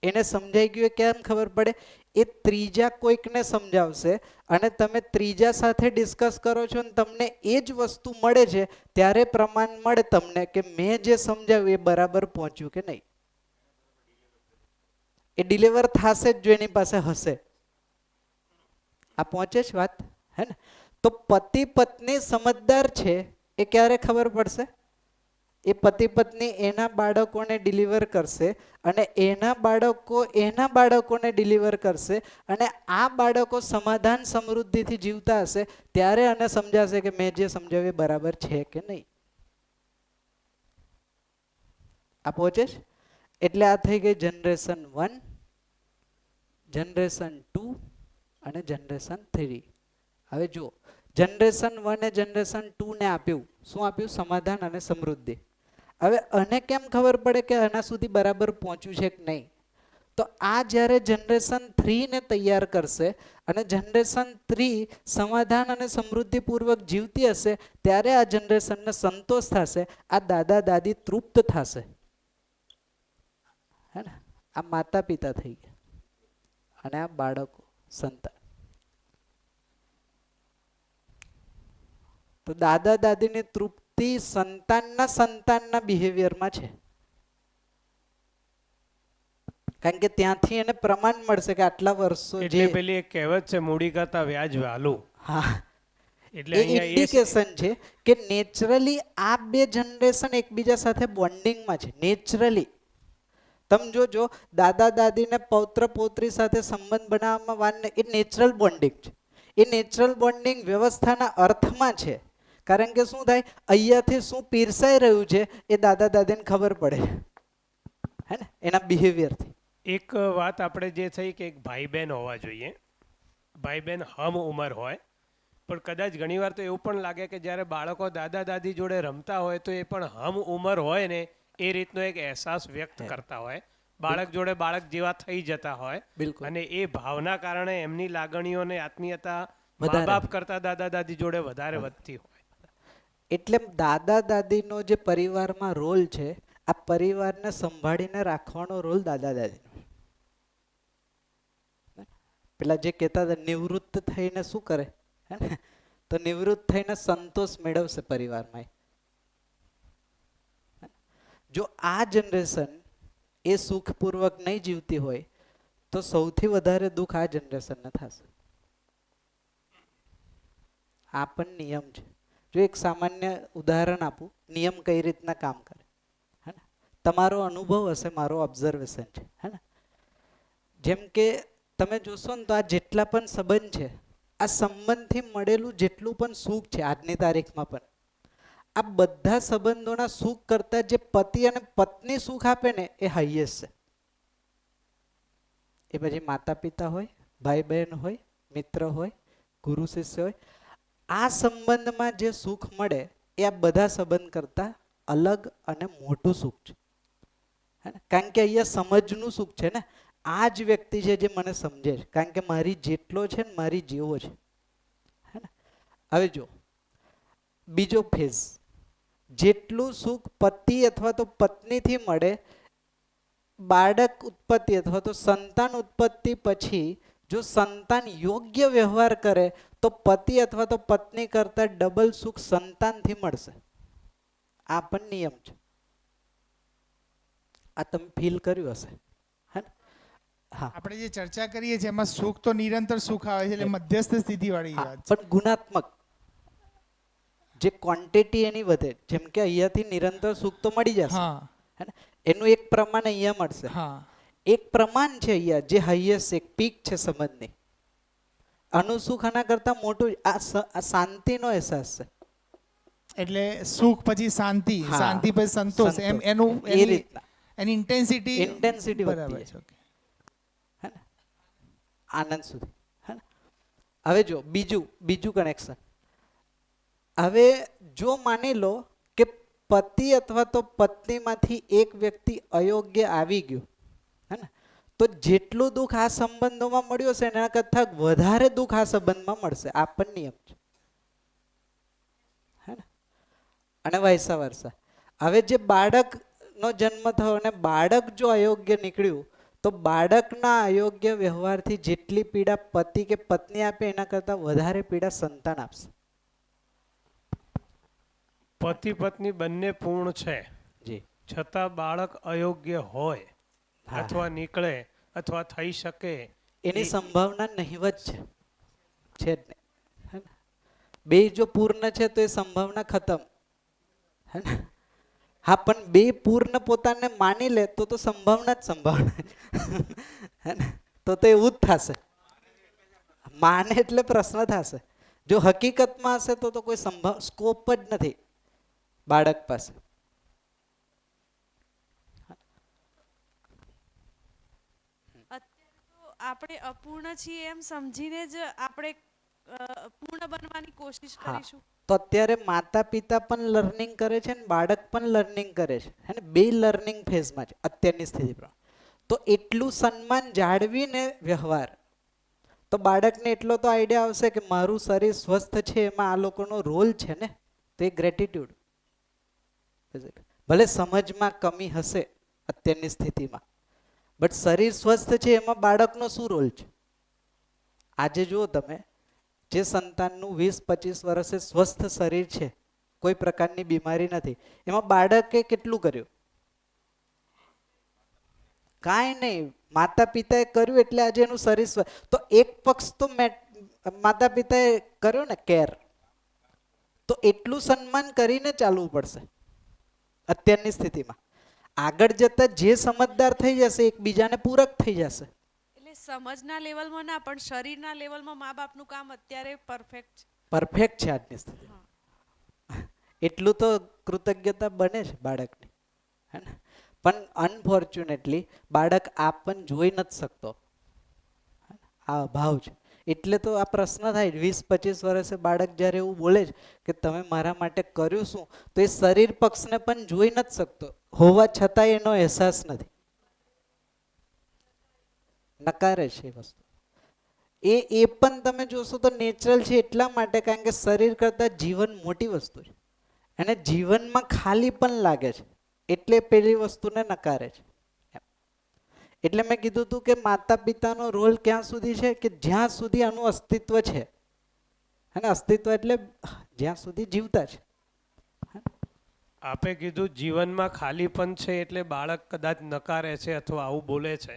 Speaker 2: એને સમજાઈ ગયું, એ કેમ ખબર પડે? એ ત્રીજા કોઈકને સમજાવશે અને તમે ત્રીજા સાથે ડિસ્કસ કરો છો અને તમને એ જ વસ્તુ મળે છે, ત્યારે પ્રમાણ મળે તમને કે મેં જે સમજાવ્યું એ બરાબર પહોંચ્યું કે નહીં. એ ડિલિવર થશે જ જો એની પાસે હશે. આ પહોંચે છે વાત, હે ને. તો પતિ પત્ની સમજદાર છે એ ક્યારે ખબર પડશે? એ પતિ પત્ની એના બાળકોને ડિલિવર કરશે અને એના બાળકો એના બાળકોને ડિલિવર કરશે, અને આ બાળકો સમાધાન સમૃદ્ધિથી જીવતા હશે, ત્યારે આને સમજાશે કે મેં જે સમજાવ્યું એ બરાબર છે કે નહીં. આ પહોંચે છે? એટલે આ થઈ ગઈ જનરેશન 1, જનરેશન 2 અને જનરેશન 3. હવે જુઓ, જનરેશન 1 એ જનરેશન 2 ને આપ્યું શું આપ્યું? સમાધાન અને સમૃદ્ધિ. હવે આને કેમ ખબર પડે કે આના સુધી બરાબર પહોંચ્યું છે કે નહીં? તો આ જ્યારે જનરેશન 3 ને તૈયાર કરશે અને જનરેશન 3 સમાધાન અને સમૃદ્ધિપૂર્વક જીવતી હશે, ત્યારે આ જનરેશનને સંતોષ થશે, આ દાદા દાદી તૃપ્ત થશે, હે ને. આ માતા પિતા થઈ ગયા અને આ બાળકો, સંતાન. તો દાદા દાદીની તૃપ્તિ સંતાનના બિહેવિયરમાં છે, કારણ કે ત્યાંથી એને પ્રમાણ મળશે કે આટલા વર્ષો જે
Speaker 4: એટલે પેલી એક કહેવત છે, મૂડી કરતા વ્યાજ વહાલું.
Speaker 2: હા,
Speaker 4: એટલે
Speaker 2: એ
Speaker 4: અહીંયા એ
Speaker 2: ઇન્ડિકેશન છે કે નેચરલી આ 2 જનરેશન એકબીજા સાથે બોન્ડિંગમાં છે. નેચરલી તમે જોજો, દાદા દાદીને પૌત્ર પૌત્રી સાથે સંબંધ બનાવવામાં એ નેચરલ બોન્ડિંગ છે. એ નેચરલ બોન્ડિંગ વ્યવસ્થાના અર્થમાં છે કારણ કે શું થાય, અહીંયાથી શું પીરસાઈ રહ્યું છે એ દાદા દાદીને ખબર પડે, હે ને, એના બિહેવિયરથી.
Speaker 4: એક વાત આપણે જે થઈ કે એક ભાઈ બહેન હોવા જોઈએ, ભાઈ બહેન હમ ઉંમર હોય, પણ કદાચ ઘણીવાર તો એવું પણ લાગે કે જ્યારે બાળકો દાદા દાદી જોડે રમતા હોય તો એ પણ હમ ઉંમર હોય ને એ રીતનો એક અહેસાસ વ્યક્ત કરતા હોય, બાળક જોડે બાળક જેવા થઈ જતા હોય,
Speaker 2: બિલકુલ.
Speaker 4: અને એ ભાવના કારણે એમની લાગણીઓને આત્મીયતા મા
Speaker 2: વધારે.
Speaker 4: બાપ કરતા દાદા દાદી જોડે વધારે વધતી હોય.
Speaker 2: એટલે દાદા દાદીનો જે પરિવારમાં રોલ છે, આ પરિવારને સંભાળીને રાખવાનો રોલ દાદા દાદીનો. પેલા જે કહેતા હતા નિવૃત્ત થઈને શું કરે, હે ને, તો નિવૃત્ત થઈને સંતોષ મેળવશે પરિવારમાં. જો આ જનરેશન એ સુખપૂર્વક નહીં જીવતી હોય તો સૌથી વધારે દુઃખ આ જનરેશનને થશે. આ પણ નિયમ છે. જો એક સામાન્ય ઉદાહરણ આપું, નિયમ કઈ રીતના કામ કરે, હે ને, તમારો અનુભવ હશે, મારો ઓબ્ઝર્વેશન છે, હે ને. જેમ કે તમે જોશો ને તો આ જેટલા પણ સંબંધ છે, આ સંબંધથી મળેલું જેટલું પણ સુખ છે આજની તારીખમાં પણ, આ બધા સંબંધોના સુખ કરતા જે પતિ અને પત્ની સુખ આપે ને એ હાઈએસ્ટ છે. એ પછી માતા પિતા હોય, ભાઈ બહેન હોય, મિત્ર હોય, ગુરુ શિષ્ય હોય, આ સંબંધમાં જે સુખ મળે એ આ બધા સંબંધ કરતા અલગ અને મોટું સુખ છે, હે ને. કારણ કે અહીંયા સમજનું સુખ છે ને, આ જ વ્યક્તિ છે જે મને સમજે છે, કારણ કે મારી જેટલો છે ને મારી જેવો છે, હે ને. હવે જો બીજો ફેઝ, જેટલું સુખ પતિ અથવા તો પત્નીથી મળે, બાળક ઉત્પત્તિ અથવા તો સંતાન ઉત્પત્તિ પછી જો સંતાન યોગ્ય વ્યવહાર કરે તો પતિ અથવા તો પત્ની કરતા ડબલ સુખ સંતાનથી મળશે. આ પણ નિયમ છે. આ તમે ફીલ કર્યું હશે, હે ને? હા.
Speaker 3: આપણે જે ચર્ચા કરીએ છીએ એમાં સુખ તો નિરંતર સુખ આવે છે, એટલે મધ્યસ્થ સ્થિતિ વાળી
Speaker 2: હા,
Speaker 3: વાત છે.
Speaker 2: પણ ગુણાત્મક જે ક્વોન્ટિટી એની વધે, જેમ કે અહીંયાથી નિરંતર સુખ તો મળી જશે,
Speaker 3: હા
Speaker 2: હે ને, એનું એક પ્રમાણ અહીંયા મળશે.
Speaker 3: હા
Speaker 2: એક પ્રમાણ છે અહીંયા જે હાઈએસ્ટ એક પીક છે સંબંધની, આનું સુખ આના કરતા મોટું, આ શાંતિનો અહેસાસ છે.
Speaker 3: એટલે સુખ પછી શાંતિ,
Speaker 2: હા,
Speaker 3: શાંતિ પછી સંતોષ, એમ
Speaker 2: સંતોષ.
Speaker 3: એનું
Speaker 2: એ રીતના
Speaker 3: એની ઇન્ટેન્સિટી
Speaker 2: Intensity વધતી
Speaker 3: બરાબર
Speaker 2: જાય.
Speaker 3: છે. ઓકે.
Speaker 2: હે ને, આનંદ સુધી, હે ને. હવે જો બીજું કનેક્શન, હવે જો માની લો કે પતિ અથવા તો પત્નીમાંથી એક વ્યક્તિ અયોગ્ય આવી ગયું, હે ને, તો જેટલું દુઃખ આ સંબંધોમાં મળ્યું છે એના કરતાં વધારે દુઃખ આ સંબંધમાં મળશે. આ પણ નિયમ છે, હે ને. અને વાયસા વર્ષા. હવે જે બાળકનો જન્મ થયો અને બાળક જો અયોગ્ય નીકળ્યું તો બાળકના અયોગ્ય વ્યવહારથી જેટલી પીડા પતિ કે પત્ની આપે એના કરતાં વધારે પીડા સંતાન આપશે.
Speaker 4: પતિ પત્ની બંને પૂર્ણ છે,
Speaker 2: જી.
Speaker 4: છતાં બાળક અયોગ્ય હોય
Speaker 2: હા.
Speaker 4: અથવા નીકળે અથવા થઈ શકે
Speaker 2: એની
Speaker 4: એ-
Speaker 2: સંભાવના નહિવત છે જ નહીં, હે ને. બે જો પૂર્ણ છે તો એ સંભાવના ખતમ, હે ને. હા, પણ બે પૂર્ણ પોતાને માની લે તો સંભાવના જ સંભાવના, હે ને. તો એવું જ થશે. માને એટલે પ્રશ્ન થશે. જો હકીકતમાં હશે તો કોઈ સ્કોપ જ નથી બાળક પાસે.
Speaker 6: અત્યારે તો આપણે અપૂર્ણ છીએ એમ સમજીને જ આપણે પૂર્ણ બનવાની કોશિશ
Speaker 2: હા.
Speaker 6: કરીશું.
Speaker 2: તો અત્યારે માતા પિતા પણ લર્નિંગ કરે છે ને બાળક પણ લર્નિંગ કરે છે, હે ને. બે લર્નિંગ ફેઝમાં છે અત્યારની સ્થિતિ પ્રમાણે. તો એટલું સન્માન જાળવીને વ્યવહાર, તો બાળકને એટલો તો આઈડિયા આવશે કે મારું શરીર સ્વસ્થ છે એમાં આ લોકોનો રોલ છે ને, તો એ ગ્રેટિટ્યુડ. ભલે સમજમાં કમી હશે અત્યારની સ્થિતિમાં, બટ શરીર સ્વસ્થ છે એમાં બાળકનો શું રોલ છે? આજે જુઓ તમે, જે સંતાનનું 20-25 વર્ષે સ્વસ્થ શરીર છે, કોઈ પ્રકારની બીમારી નથી, એમાં બાળકે કેટલું કર્યું? કાંઈ નહીં. માતા પિતાએ કર્યું એટલે આજે એનું શરીર સ્વસ્થ. તો એક પક્ષ તો માતા પિતાએ કર્યો ને કેર, તો એટલું સન્માન કરીને ચાલવું પડશે અત્યારની સ્થિતિમાં. આગળ જતા જે સમજદાર થઈ જશે એકબીજાને પૂરક થઈ જશે.
Speaker 6: એટલે સમજના લેવલમાં ના પણ શરીરના લેવલમાં મા બાપનું કામ અત્યારે પરફેક્ટ છે.
Speaker 2: પરફેક્ટ છે આજની સ્થિતિ.
Speaker 6: હા.
Speaker 2: એટલું તો કૃતજ્ઞતા બને છે બાળકની, હે ને? પણ અનફોર્ચ્યુનેટલી બાળક આ પણ જોઈ નથી શકતો, આ અભાવ છે. એટલે તો આ પ્રશ્ન થાય 20-25 વર્ષે બાળક જ્યારે એવું બોલે છે કે તમે મારા માટે કર્યું શું, તો એ શરીર પક્ષને પણ જોઈ નથી શકતો હોવા છતાં એનો અહેસાસ નથી, નકારે છે એ વસ્તુ. એ પણ તમે જોશો તો નેચરલ છે એટલા માટે કારણ કે શરીર કરતાં જીવન મોટી વસ્તુ છે અને જીવનમાં ખાલી પણ લાગે છે એટલે પેલી વસ્તુને નકારે છે. એટલે મેં કીધું હતું કે માતા પિતાનો રોલ ક્યાં સુધી છે કે જ્યાં સુધી આનું અસ્તિત્વ છે, અને અસ્તિત્વ એટલે જ્યાં સુધી જીવતા છે.
Speaker 4: આપે કીધું જીવનમાં ખાલીપન છે એટલે બાળક કદાચ નકારે છે અથવા આવું બોલે છે,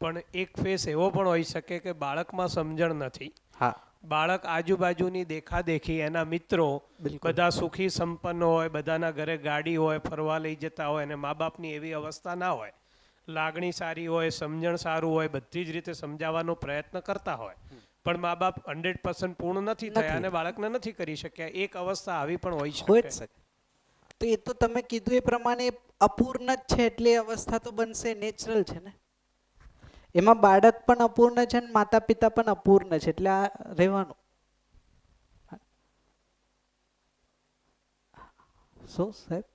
Speaker 4: પણ એક ફેસ એવો પણ હોઈ શકે કે બાળકમાં સમજણ નથી.
Speaker 2: હા,
Speaker 4: બાળક આજુબાજુની દેખાદેખી, એના મિત્રો
Speaker 2: બિલકુલ.
Speaker 4: બધા સુખી સંપન્ન હોય, બધાના ઘરે ગાડી હોય, ફરવા લઈ જતા હોય, અને મા બાપની એવી અવસ્થા ના હોય, લાગણી સારી હોય, સમજણ સારું હોય, બધી જ રીતે સમજાવવાનો પ્રયત્ન કરતા હોય, પણ મા બાપ 100% પૂર્ણ નથી થયા અને બાળકને નથી કરી શક્યા. એક અવસ્થા આવી પણ હોઈ
Speaker 2: હોય જ
Speaker 4: શકે.
Speaker 2: શકે. તો એ તો તમે કીધું એ પ્રમાણે અપૂર્ણ જ છે એટલે એ અવસ્થા તો બનશે, નેચરલ છે ને. એમાં બાળક પણ અપૂર્ણ છે અને માતા પિતા પણ અપૂર્ણ છે એટલે આ રહેવાનું. શું સાહેબ?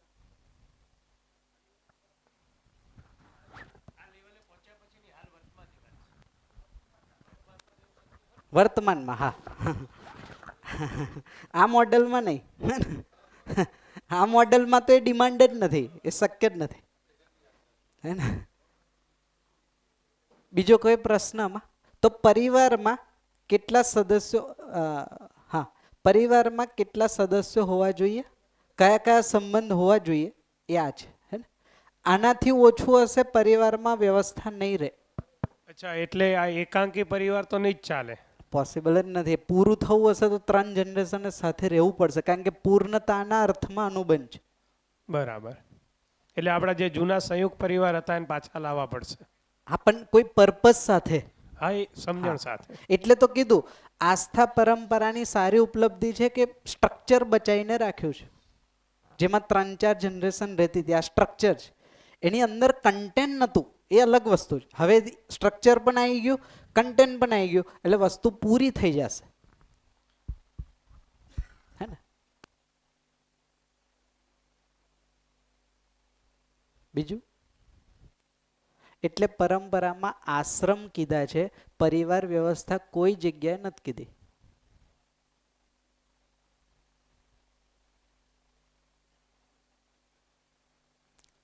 Speaker 2: વર્તમાનમાં, હા. આ મોડેલમાં નહીં. આ મોડેલમાં તો એ ડિમાન્ડ જ નથી, એ શક્ય જ નથી, હે ને? બીજો કોઈ પ્રશ્ન આમાં? તો પરિવારમાં કેટલા સદસ્યો, હા, પરિવારમાં કેટલા સદસ્યો હોવા જોઈએ, કયા કયા સંબંધ હોવા જોઈએ, એ આ છે, હે ને? આનાથી ઓછું હશે પરિવારમાં વ્યવસ્થા નહીં રહે.
Speaker 4: અચ્છા, એટલે આ એકાંકી પરિવાર તો નહીં જ ચાલે.
Speaker 2: પોસિબલ જ નથી. પૂરું થવું હશે તો 3 જનરેશન સાથે રહેવું પડશે કારણ કે પૂર્ણતાના અર્થમાં અનુબંધ છે.
Speaker 4: બરાબર. એટલે આપણા જે જૂના સંયુક્ત પરિવાર હતા એને પાછા લાવવા પડશે.
Speaker 2: હા, પણ કોઈ પર્પઝ સાથે.
Speaker 4: હા, એ સમજણ સાથે.
Speaker 2: એટલે તો કીધું આસ્થા પરંપરાની સારી ઉપલબ્ધિ છે કે સ્ટ્રક્ચર બચાવીને રાખ્યું છે, જેમાં 3-4 જનરેશન રહેતી હતી. આ સ્ટ્રક્ચર છે, એની અંદર કન્ટેન્ટ નહોતું, એ અલગ વસ્તુ છે. હવે સ્ટ્રક્ચર પણ આવી ગયું, કન્ટેન્ટ પણ આવી ગયું, એટલે વસ્તુ પૂરી થઈ જશે, હે ને? બીજું એટલે પરંપરામાં આશ્રમ કીધા છે, પરિવાર વ્યવસ્થા કોઈ જગ્યાએ નથી કીધી.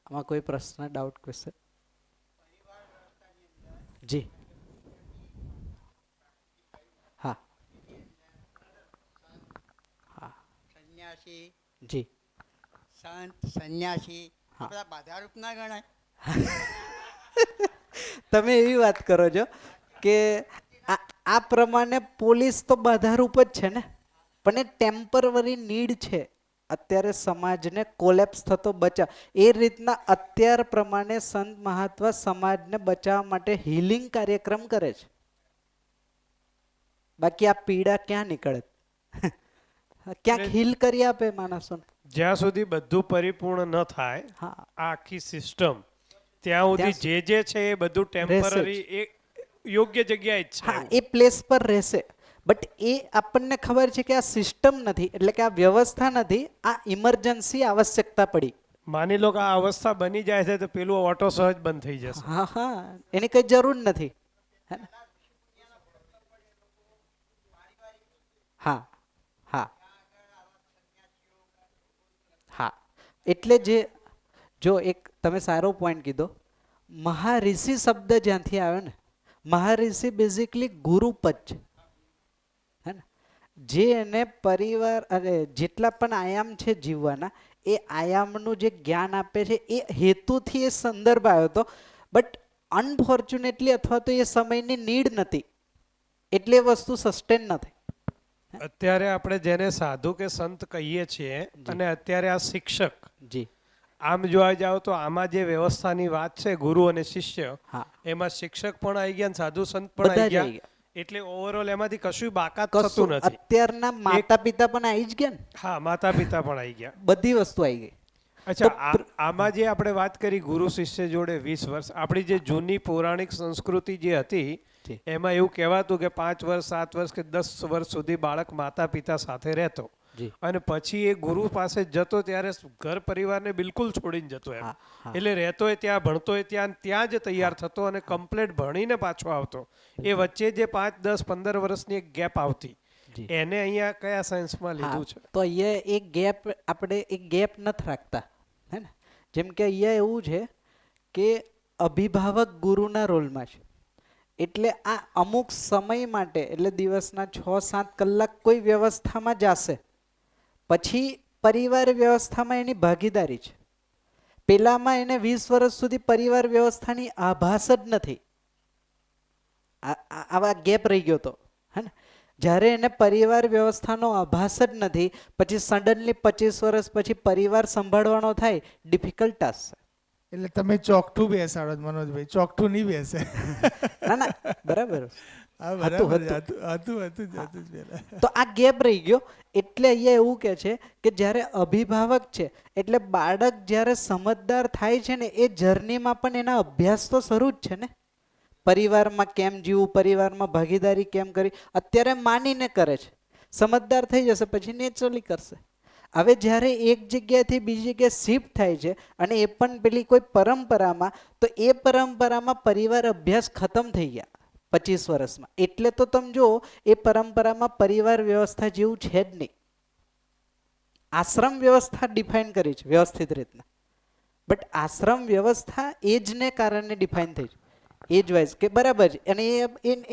Speaker 2: આમાં કોઈ પ્રશ્ન, ડાઉટ, ક્વેશ્ચન? જી, હા, હા,
Speaker 7: સંન્યાસી,
Speaker 2: જી,
Speaker 7: સંત, સંન્યાસી
Speaker 2: હા.
Speaker 7: આ બધા બાધારૂપ ના ગણાય?
Speaker 2: તમે એવી વાત કરો છો કે આ પ્રમાણે પોલીસ તો બાધારૂપ જ છે ને, પણ એ ટેમ્પરરી નીડ છે. અત્યારે સમાજને કોલેપ્સ થતો બચાવ, એ રીતના અત્યાર પ્રમાણે સંત મહાત્મા સમાજને બચાવવા માટે હીલિંગ કાર્યક્રમ કરે છે. બાકી આ પીડા ક્યાં નીકળે? ક્યાંક હીલ કરી આપે માણસોને.
Speaker 4: જ્યાં સુધી બધું પરિપૂર્ણ ન થાય,
Speaker 2: હા,
Speaker 4: આ આખી સિસ્ટમ, ત્યાં સુધી
Speaker 2: ત્યાં
Speaker 4: જે છે એ બધું ટેમ્પરરી, એ યોગ્ય જગ્યાએ જ છે.
Speaker 2: હા, એ પ્લેસ પર રહેશે. બટ એ આપણને ખબર છે કે આ સિસ્ટમ નથી, એટલે કે આ વ્યવસ્થા નથી, આ ઇમરજન્સી આવશ્યકતા પડી.
Speaker 4: માની લો કે આ અવસ્થા બની જાય છે તો પેલું ઓટો સહજ બંધ થઈ જશે.
Speaker 2: હા, હા, એની કઈ જરૂર નથી, હે ને? હા, હા, હા. એટલે જે જો એક તમે સારો પોઈન્ટ કીધો, મહાઋષિ શબ્દ જ્યાંથી આવ્યો ને, મહાઋષિ બેઝિકલી ગુરુપદ છે, હે ને? જે એને પરિવાર અને જેટલા પણ આયામ છે જીવવાના, એ આયામનું જે જ્ઞાન આપે છે એ હેતુથી એ સંદર્ભ આવ્યો હતો. બટ અનફોર્ચ્યુનેટલી અથવા તો એ સમયની નીડ નથી એટલે એ વસ્તુ સસ્ટેન નથી.
Speaker 4: અત્યારે આપણે જેને સાધુ કે સંત કહીએ છીએ, અને અત્યારે આ શિક્ષક,
Speaker 2: જી,
Speaker 4: આમ જોવા જાવ તો આમાં જે વ્યવસ્થાની વાત છે ગુરુ અને શિષ્ય,
Speaker 2: હા,
Speaker 4: એમાં શિક્ષક પણ આવી ગયા અને સાધુ સંત પણ
Speaker 2: બધા
Speaker 4: આવી
Speaker 2: જ
Speaker 4: ગયા.
Speaker 2: આવી ગયા.
Speaker 4: એટલે ઓવરઓલ એમાંથી કશું બાકાત
Speaker 2: કશું
Speaker 4: થતું નથી.
Speaker 2: અત્યારના માતા પિતા પણ આવી જ ગયા ને,
Speaker 4: હા, માતા પિતા પણ આવી ગયા.
Speaker 2: બધી વસ્તુ આવી ગઈ.
Speaker 4: અચ્છા, આમાં જે આપણે વાત કરી ગુરુ શિષ્ય જોડે 20 વર્ષ, આપણી જે જૂની પૌરાણિક સંસ્કૃતિ જે હતી
Speaker 2: જી.
Speaker 4: એમાં એવું કહેવાતું કે 5 વર્ષ 7 વર્ષ કે 10 વર્ષ સુધી બાળક માતા પિતા સાથે રહેતો
Speaker 2: જી.
Speaker 4: અને પછી એ ગુરુ પાસે જતો ત્યારે ઘર પરિવારને બિલકુલ છોડીને જતો એમ.
Speaker 2: હા, હા.
Speaker 4: એટલે રહેતોય ત્યાં, ભણતોય ત્યાં જ તૈયાર થતો અને કમ્પ્લીટ ભણીને પાછો આવતો. એ વચ્ચે જે 5 10 15 વર્ષની એક ગેપ આવતી,
Speaker 2: જી.
Speaker 4: એને અહીંયા કયા સાયન્સમાં
Speaker 2: હા,
Speaker 4: લીધું છે?
Speaker 2: તો અહીંયા એક ગેપ આપણે એક ગેપ નથી રાખતા, હે ને? જેમ કે અહીંયા એવું છે કે અભિભાવક ગુરુના રોલમાં છે. એટલે આ અમુક સમય માટે, એટલે દિવસના 6-7 કલાક કોઈ વ્યવસ્થામાં જશે, પછી પરિવાર વ્યવસ્થામાં એની ભાગીદારી છે. પેલામાં એને 20 વર્ષ સુધી પરિવાર વ્યવસ્થાની આભાસ જ નથી. આવા ગેપ રહી ગયો તો, હે ને? જ્યારે એને પરિવાર વ્યવસ્થાનો આભાસ જ નથી, પછી સડનલી 25 વર્ષ પછી પરિવાર સંભાળવાનો થાય, ડિફિકલ્ટ ટાસ્ક છે.
Speaker 3: એટલે તમે ચોકઠું બેસાડો છો, મનોજભાઈ, ચોકઠું નહીં બેસે.
Speaker 2: ના ના, બરાબર.
Speaker 3: હા,
Speaker 2: હતું,
Speaker 3: બરાબર
Speaker 2: હતું.
Speaker 3: હતું જ પહેલા.
Speaker 2: તો આ ગેપ રહી ગયો. એટલે અહીંયા એવું કે છે કે જ્યારે અભિભાવક છે, એટલે બાળક જ્યારે સમજદાર થાય છે ને, એ જર્નીમાં પણ એના અભ્યાસ તો શરૂ જ છે ને. પરિવારમાં કેમ જીવવું, પરિવારમાં ભાગીદારી કેમ કરી, અત્યારે માનીને કરે છે. સમજદાર થઈ જશે પછી નેચરલી કરશે. હવે જ્યારે એક જગ્યાએથી બીજી જગ્યાએ શિફ્ટ થાય છે અને એ પણ પેલી કોઈ પરંપરામાં, તો એ પરંપરામાં પરિવાર અભ્યાસ ખતમ થઈ ગયા 25 વર્ષમાં. એટલે તો તમે જુઓ, એ પરંપરામાં પરિવાર વ્યવસ્થા જેવું છે જ નહીં. આશ્રમ વ્યવસ્થા ડિફાઇન કરી છે વ્યવસ્થિત રીતના, બટ આશ્રમ વ્યવસ્થા એજને કારણે ડિફાઇન થઈ છે, એજ વાઇઝ કે બરાબર છે. અને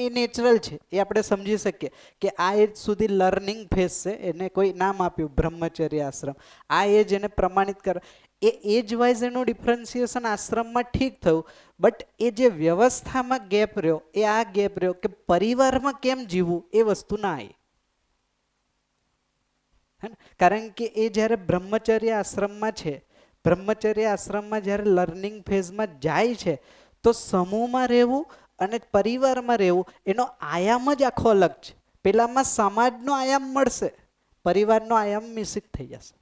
Speaker 2: એ નેચરલ છે, એ આપણે સમજી શકીએ કે આ એજ સુધી લર્નિંગ ફેઝ છે, એને કોઈ નામ આપ્યું બ્રહ્મચર્ય આશ્રમ. આ એજ એને પ્રમાણિત કર, એ એજ વાઇઝ એનું ડિફરન્સિએશન આશ્રમમાં ઠીક થયું, બટ એ જે વ્યવસ્થામાં ગેપ રહ્યો, એ આ ગેપ રહ્યો કે પરિવારમાં કેમ જીવવું, એ વસ્તુ ના આવી. હે ને? કારણ કે એ જ્યારે બ્રહ્મચર્ય આશ્રમમાં છે, બ્રહ્મચર્ય આશ્રમમાં જ્યારે લર્નિંગ ફેઝમાં જાય છે, તો સમૂહમાં રહેવું અને પરિવારમાં રહેવું, એનો આયામ જ આખો અલગ છે. પેલામાં સમાજનો આયામ મળશે, પરિવારનો આયામ મિસિક થઈ જશે.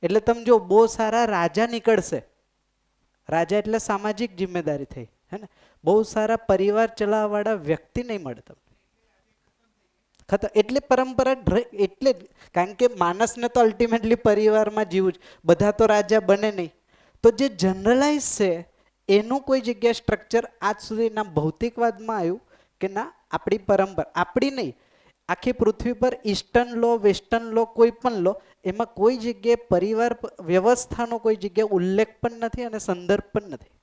Speaker 2: એટલે તમે જો, બહુ સારા રાજા નીકળશે. રાજા એટલે સામાજિક જિમ્મેદારી થઈ, હે ને? બહુ સારા પરિવાર ચલાવવાવાળા વ્યક્તિ નહીં મળે તમને. એટલે પરંપરા, એટલે કારણ કે માણસને તો અલ્ટિમેટલી પરિવારમાં જીવવું જ. બધા તો રાજા બને નહીં. તો જે જનરલાઇઝ છે એનું કોઈ જગ્યાએ સ્ટ્રક્ચર આજ સુધી ના ભૌતિકવાદમાં આવ્યું કે ના આપણી પરંપરા, આપણી નહીં, આખી પૃથ્વી પર ઈસ્ટર્ન લો, વેસ્ટર્ન લો, કોઈ પણ લો, એમાં કોઈ જગ્યાએ પરિવાર વ્યવસ્થાનો કોઈ જગ્યાએ ઉલ્લેખ પણ નથી અને સંદર્ભ પણ નથી.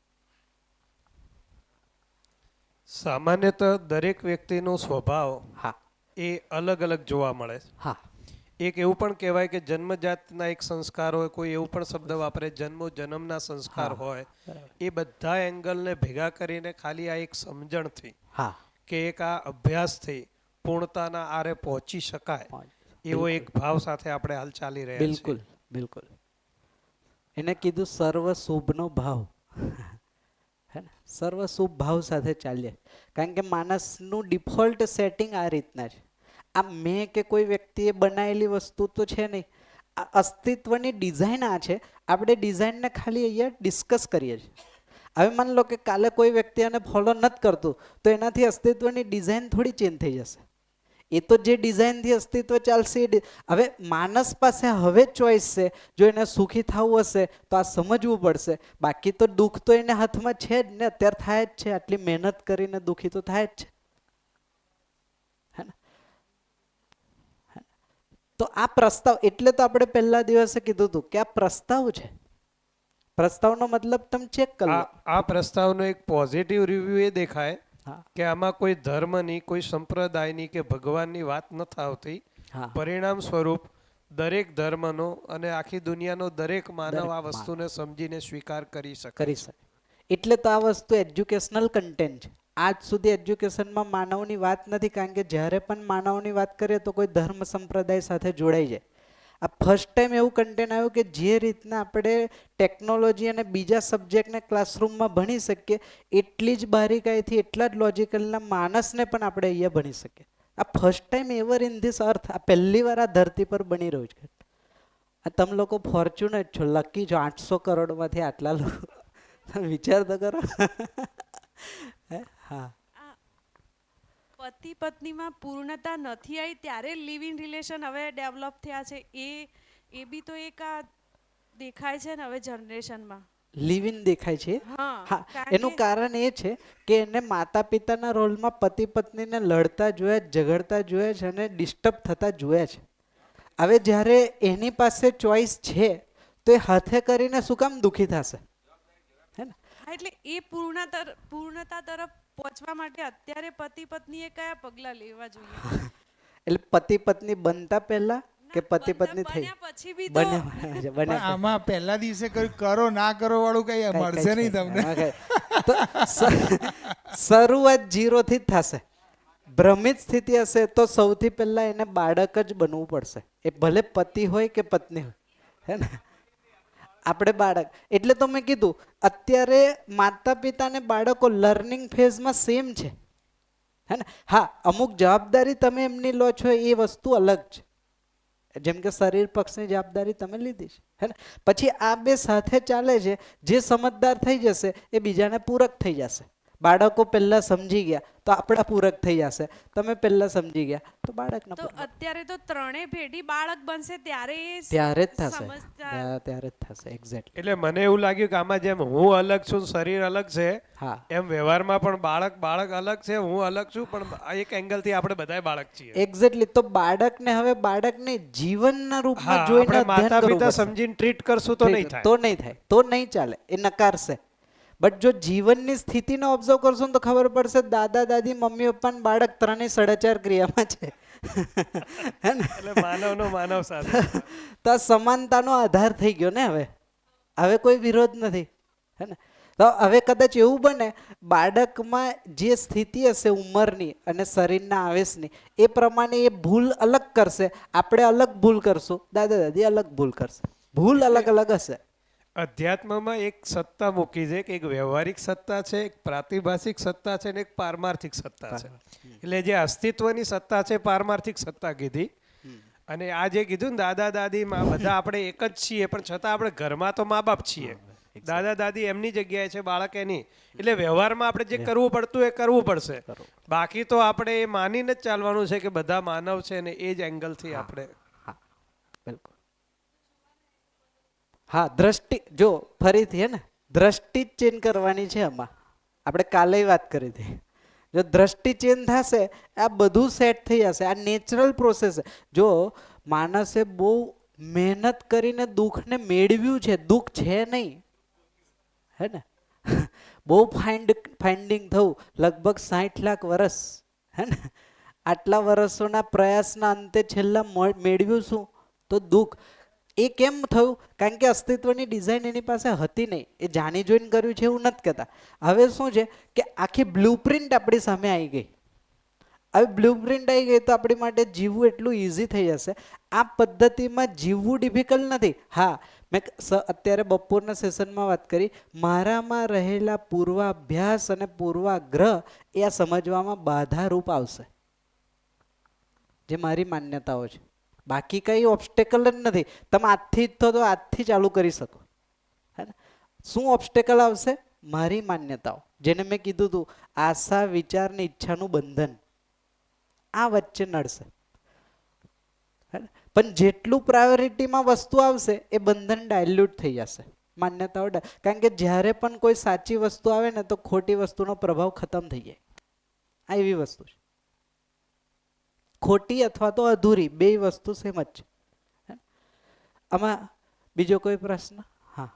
Speaker 4: સામાન્યતઃ દરેક વ્યક્તિનો સ્વભાવ
Speaker 2: હા,
Speaker 4: એ અલગ અલગ જોવા મળે છે.
Speaker 2: હા,
Speaker 4: એક એવું પણ કહેવાય કે જન્મજાતના એક સંસ્કાર હોય, કોઈ એવું પણ શબ્દ વાપરે જન્મના સંસ્કાર
Speaker 2: હા,
Speaker 4: હોય. એ બધા એંગલને ભેગા કરીને ખાલી આ એક સમજણથી
Speaker 2: હા,
Speaker 4: કે એક આ અભ્યાસથી પૂર્ણતાના આરે પહોંચી શકાય, એવો એક ભાવ સાથે આપણે હાલ ચાલી રહ્યા છીએ.
Speaker 2: બિલકુલ બિલકુલ. એને કીધું સર્વ શુભનો ભાવ, હે ને? સર્વ શુભ ભાવ સાથે ચાલીએ. કારણ કે માણસનું ડિફોલ્ટ સેટિંગ આ રીતના છે. આ મેં કે કોઈ વ્યક્તિએ બનાવેલી વસ્તુ તો છે નહીં. આ અસ્તિત્વની ડિઝાઇન આ છે. આપણે ડિઝાઇનને ખાલી અહીંયા ડિસ્કસ કરીએ છીએ. હવે માની લો કે કાલે કોઈ વ્યક્તિ આને ફોલો નથી કરતું, તો એનાથી અસ્તિત્વની ડિઝાઇન થોડી ચેન્જ થઈ જશે. એ તો જે ડિઝાઇનથી અસ્તિત્વ ચાલશે હવે માણસ પાસે હવે ચોઈસ છે. જો એને સુખી થવું હશે તો આ સમજવું પડશે. બાકી તો દુઃખ તો એને હાથમાં છે જ ને, અત્યારે થાય જ છે. આટલી મહેનત કરીને દુઃખી તો થાય જ છે. તો આ પ્રસ્તાવ, એટલે તો આપણે પહેલા દિવસે કીધું હતું કે આ પ્રસ્તાવ છે. પ્રસ્તાવનો મતલબ તમે ચેક કરો.
Speaker 4: આ પ્રસ્તાવનો એક પોઝિટિવ રિવ્યુ એ દેખાય
Speaker 2: હા,
Speaker 4: કે આમાં કોઈ ધર્મની, કોઈ સંપ્રદાયની કે ભગવાનની વાત નથી આવતી.
Speaker 2: હા,
Speaker 4: પરિણામ સ્વરૂપ દરેક ધર્મનો અને આખી દુનિયાનો દરેક માનવ
Speaker 2: દરેક
Speaker 4: આ વસ્તુને સમજીને સ્વીકાર કરી શકે.
Speaker 2: કરી શકે. એટલે તો આ વસ્તુ એજ્યુકેશનલ કન્ટેન્ટ છે. આજ સુધી એજ્યુકેશનમાં માનવની વાત નથી, કારણ કે જ્યારે પણ માનવની વાત કરીએ તો કોઈ ધર્મ સંપ્રદાય સાથે જોડાઈ જાય. આ ફર્સ્ટ ટાઈમ એવું કન્ટેન્ટ આવ્યું કે જે રીતના આપણે ટેકનોલોજી અને બીજા સબ્જેક્ટને ક્લાસરૂમમાં ભણી શકીએ એટલી જ બારીકાઈથી એટલા જ લોજિકલના માણસને પણ આપણે અહીંયા ભણી શકીએ. આ first time ever in this અર્થ, આ પહેલી વાર આ ધરતી પર બની રહ્યું છે. આ તમે લોકો ફોર્ચ્યુનેટ છો, લકી છો. 800 કરોડમાંથી આટલા લોકો, તમે વિચાર તો કરો. હા,
Speaker 6: પતિ પત્નીમાં પૂર્ણતા નથી આવી ત્યારે લિવ ઇન રિલેશન હવે ડેવલપ થયા છે. એ બી તો એક આ દેખાય છે ને હવે જનરેશનમાં.
Speaker 2: લિવ ઇન દેખાય છે.
Speaker 6: હા,
Speaker 2: હા,
Speaker 6: કારણ
Speaker 2: એનું
Speaker 6: કે-
Speaker 2: કારણ એ છે કે એને માતા પિતાના રોલમાં પતિ પત્નીને લડતા જોયા, ઝઘડતા જોયા છે અને ડિસ્ટર્બ થતા જોયા છે. હવે જ્યારે એની પાસે ચોઈસ છે તો એ હાથે કરીને શું કામ દુઃખી થશે? હે ને?
Speaker 6: હા, એટલે એ પૂર્ણતા તરફ પહોંચવા માટે અત્યારે પતિ પત્નીએ કયા પગલાં લેવા જોઈએ?
Speaker 2: એટલે પતિ પત્ની બનતા પહેલા કે પતિ
Speaker 6: બંધા
Speaker 2: પત્ની થઈ?
Speaker 6: બન્યા પછી બી તો
Speaker 3: પણ
Speaker 2: બન્યા
Speaker 3: આમાં પહેલા દિવસે કર્યું કરો ના કરો વાળું કઈ મળશે નહીં તમને.
Speaker 2: તો શરૂઆત 0 થી જ થશે. ભ્રમિત સ્થિતિ હશે તો સૌથી પહેલા એને બાળક જ બનવું પડશે. એ ભલે પતિ હોય કે પત્ની હોય, હે ને? આપણે બાળક, એટલે તો મેં કીધું અત્યારે માતા પિતા અને બાળકો લર્નિંગ ફેઝમાં સેમ છે, હે ને? હા, અમુક જવાબદારી તમે એમની લો છો એ વસ્તુ અલગ છે. જેમ કે શરીર પક્ષની જવાબદારી તમે લીધી છે, હે ને? પછી આ બે સાથે ચાલે છે. જે સમજદાર થઈ જશે એ બીજાને પૂરક થઈ જશે. બાળકો પહેલા સમજી ગયા તો આપણા પૂરક થઈ જશે. તમે પહેલા સમજી ગયા તો બાળકના
Speaker 6: તો
Speaker 2: પૂરક.
Speaker 6: અત્યારે તો ત્રણેય પેઢી બાળક બનશે ત્યારે એ
Speaker 2: ત્યારે જ થશે.
Speaker 6: સમજદાર.
Speaker 2: ત્યારે જ થશે. એક્ઝેક્ટલી.
Speaker 4: એટલે મને એવું લાગ્યું કે આમાં જેમ હું અલગ છું, શરીર અલગ છે,
Speaker 2: હા,
Speaker 4: એમ વ્યવહારમાં પણ બાળક અલગ છે, હું અલગ છું, પણ આ એક એંગલથી આપણે બધાય બાળક છીએ.
Speaker 2: એક્ઝેક્ટલી. તો બાળકને હવે બાળકને જીવનના રૂપમાં
Speaker 4: હા,
Speaker 2: જોઈને
Speaker 4: આપણે
Speaker 2: અધ્યયન
Speaker 4: માતા
Speaker 2: કરવું
Speaker 4: પિતા
Speaker 2: પડશે.
Speaker 4: સમજીને ટ્રીટ કરશું તો નહીં થાય.
Speaker 2: તો નહીં થાય, તો નહીં ચાલે, એ નકારશે. બટ જો જીવનની સ્થિતિને ઓબ્ઝર્વ કરશો ને તો ખબર પડશે દાદા દાદી મમ્મી પપ્પા ને બાળક ત્રણેય 4.5 ક્રિયામાં છે. હે ને?
Speaker 4: એટલે માનવનો માનવ સાથે.
Speaker 2: તો આ સમાનતાનો આધાર થઈ ગયો ને. હવે કોઈ વિરોધ નથી, હે ને? તો હવે કદાચ એવું બને બાળકમાં જે સ્થિતિ હશે ઉંમરની અને શરીરના આવેશની એ પ્રમાણે એ ભૂલ અલગ કરશે, આપણે અલગ ભૂલ કરશું, દાદા દાદી અલગ ભૂલ કરશે. ભૂલ અલગ અલગ હશે.
Speaker 4: અધ્યાત્મમાં એક સત્તા મૂકી છે કે એક વ્યવહારિક સત્તા છે, એક પ્રાતિભાષિક સત્તા છે, અને એક પારમાર્થિક સત્તા છે. એટલે જે અસ્તિત્વની સત્તા છે પારમાર્થિક સત્તા કીધી. અને આ જે કીધું ને દાદા દાદી માં બધા આપણે એક જ છીએ, પણ છતાં આપણે ઘરમાં તો મા બાપ છીએ. દાદા દાદી એમની જગ્યાએ છે, બાળક એની. એટલે વ્યવહારમાં આપણે જે કરવું પડતું એ કરવું પડશે. બાકી તો આપણે એ માનીને જ ચાલવાનું છે કે બધા માનવ છે ને એ જ એંગલથી આપણે.
Speaker 2: હા, બિલકુલ. હા, દ્રષ્ટિ જો ફરીથી, હે ને, દ્રષ્ટિ જ ચેન્જ કરવાની છે. આમાં આપણે કાલે વાત કરી હતી. જો દ્રષ્ટિ ચેન્જ થશે આ બધું સેટ થઈ જશે. આ નેચરલ પ્રોસેસ છે. જો માણસે બહુ મહેનત કરીને દુઃખને મેળવ્યું છે, દુઃખ છે નહીં, હે ને? બહુ ફાઇન્ડિંગ થયું લગભગ 60 લાખ વર્ષ, હે ને? આટલા વર્ષોના પ્રયાસના અંતે છેલ્લા મેળવ્યું શું? તો દુઃખ. એ કેમ થયું? કારણ કે અસ્તિત્વની ડિઝાઇન એની પાસે હતી નહીં. એ જાણી જોઈને કર્યું છે એવું નથી કહેતા. હવે શું છે કે આખી બ્લુપ્રિન્ટ આપણી સામે આવી ગઈ. હવે બ્લુપ્રિન્ટ આવી ગઈ તો આપણી માટે જીવવું એટલું ઇઝી થઈ જશે. આ પદ્ધતિમાં જીવવું ડિફિકલ્ટ નથી. હા, મેં અત્યારે બપોરના સેશનમાં વાત કરી, મારામાં રહેલા પૂર્વાભ્યાસ અને પૂર્વાગ્રહ એ આ સમજવામાં બાધારૂપ આવશે, જે મારી માન્યતાઓ છે. બાકી કઈ ઓબ્સ્ટેકલ જ નથી. તમે આજથી જ તો આજથી ચાલુ કરી શકો, હે ને? શું ઓબ્સ્ટેકલ આવશે? મારી માન્યતાઓ, જેને મેં કીધું હતું આશા વિચાર ને ઈચ્છાનું બંધન. આ વચ્ચે નડશે, હે ને? પણ જેટલું પ્રાયોરિટીમાં વસ્તુ આવશે એ બંધન ડાયલ્યુટ થઈ જશે. માન્યતાઓ કારણ કે જ્યારે પણ કોઈ સાચી વસ્તુ આવે ને તો ખોટી વસ્તુનો પ્રભાવ ખતમ થઈ જાય. આ એવી વસ્તુ છે. ખોટી અથવા તો અધૂરી બે વસ્તુ સેમ જ છે. આમાં બીજો કોઈ પ્રશ્ન? હા,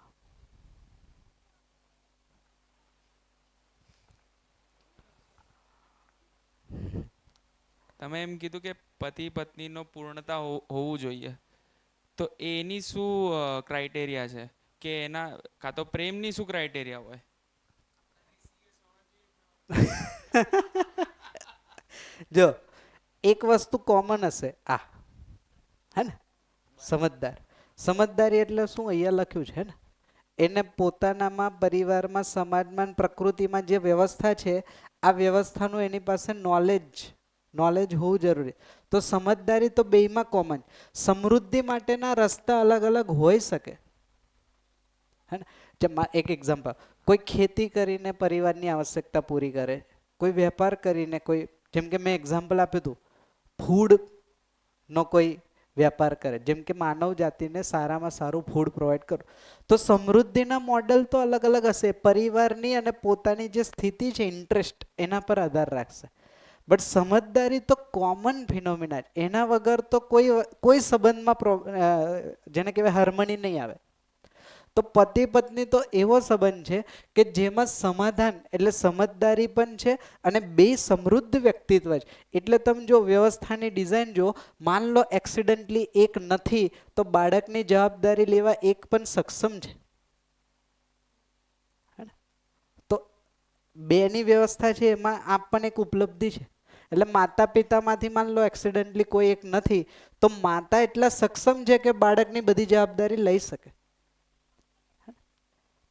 Speaker 8: તમે એમ કીધું કે પતિ પત્નીનો પૂર્ણતા હોવું જોઈએ, તો એની શું ક્રાઇટેરિયા છે? કે એના કાં તો પ્રેમની શું ક્રાઇટેરિયા હોય?
Speaker 2: જો એક વસ્તુ કોમન હશે, હે ને? સમજદાર. સમજદારી એટલે શું અહીંયા લખ્યું છે ને, એને પોતાનામાં, પરિવારમાં, સમાજમાં, પ્રકૃતિમાં જે વ્યવસ્થા છે આ વ્યવસ્થાનું એની પાસે નોલેજ હોવું જરૂરી. તો સમજદારી તો બેયમાં કોમન. સમૃદ્ધિ માટેના રસ્તા અલગ અલગ હોઈ શકે, હે ને. એક એક્ઝામ્પલ, કોઈ ખેતી કરીને પરિવારની આવશ્યકતા પૂરી કરે, કોઈ વેપાર કરીને, કોઈ જેમ કે મેં એક્ઝામ્પલ આપ્યું હતું ફૂડનો કોઈ વેપાર કરે, જેમ કે માનવ જાતિને સારામાં સારું ફૂડ પ્રોવાઈડ કરો. તો સમૃદ્ધિના મોડલ તો અલગ અલગ હશે, પરિવારની અને પોતાની જે સ્થિતિ છે, ઇન્ટરેસ્ટ, એના પર આધાર રાખશે. બટ સમજદારી તો કોમન ફિનોમિના, એના વગર તો કોઈ સંબંધમાં જેને કહેવાય હાર્મની નહીં આવે. તો પતિ પત્ની તો એવો સંબંધ છે કે જેમાં સમાધાન એટલે સમજદારી પણ છે અને બે સમૃદ્ધ વ્યક્તિત્વ છે. એટલે તમે જો વ્યવસ્થાની ડિઝાઇન જો, માન લો એક્સિડન્ટલી એક નથી તો બાળકની જવાબદારી લેવા એક પણ સક્ષમ છે. તો બેની વ્યવસ્થા છે એમાં આ પણ એક ઉપલબ્ધિ છે. એટલે માતા પિતામાંથી માન લો એક્સિડન્ટલી કોઈ એક નથી તો માતા એટલા સક્ષમ છે કે બાળકની બધી જવાબદારી લઈ શકે.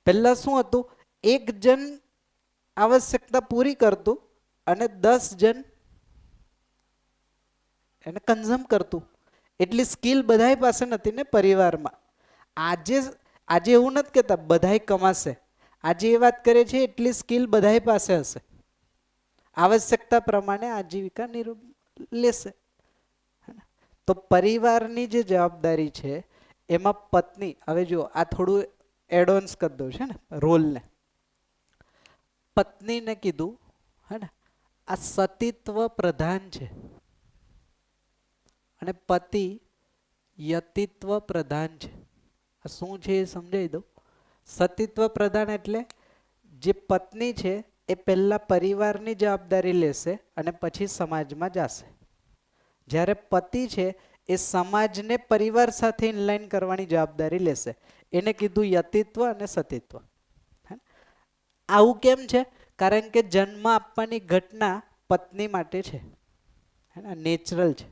Speaker 2: પહેલા શું હતું, એક જણ આવશ્યકતા પૂરી કરતું અને 10 જણ એને કન્ઝ્યુમ કરતું. એટલી સ્કિલ બધાય પાસે નથી ને પરિવારમાં. આજે એવું નથી કહેતા બધાય કમાશે, આજે એ વાત કરે છે એટલી સ્કિલ બધાય પાસે હશે, આવશ્યકતા પ્રમાણે આજીવિકા લેશે. તો પરિવારની જે જવાબદારી છે એમાં પત્ની, હવે જો આ થોડું એડવાન્સ કરી દઉં છે ને રોલને. પત્નીને કીધું હે ને આ સતીત્વ પ્રધાન છે અને પતિ યતિત્વ પ્રધાન છે. આ શું છે એ સમજાવી દઉં. સતીત્વ પ્રધાન એટલે જે પત્ની છે એ પહેલા પરિવારની જવાબદારી લેશે અને પછી સમાજમાં જશે. જ્યારે પતિ છે એ સમાજને પરિવાર સાથે ઇનલાઈન કરવાની જવાબદારી લેશે. એને કીધું યતિત્વ અને સતીત્વ. આવું કેમ છે? કારણ કે જન્મ આપવાની ઘટના પત્ની માટે છે, નેચરલ છે.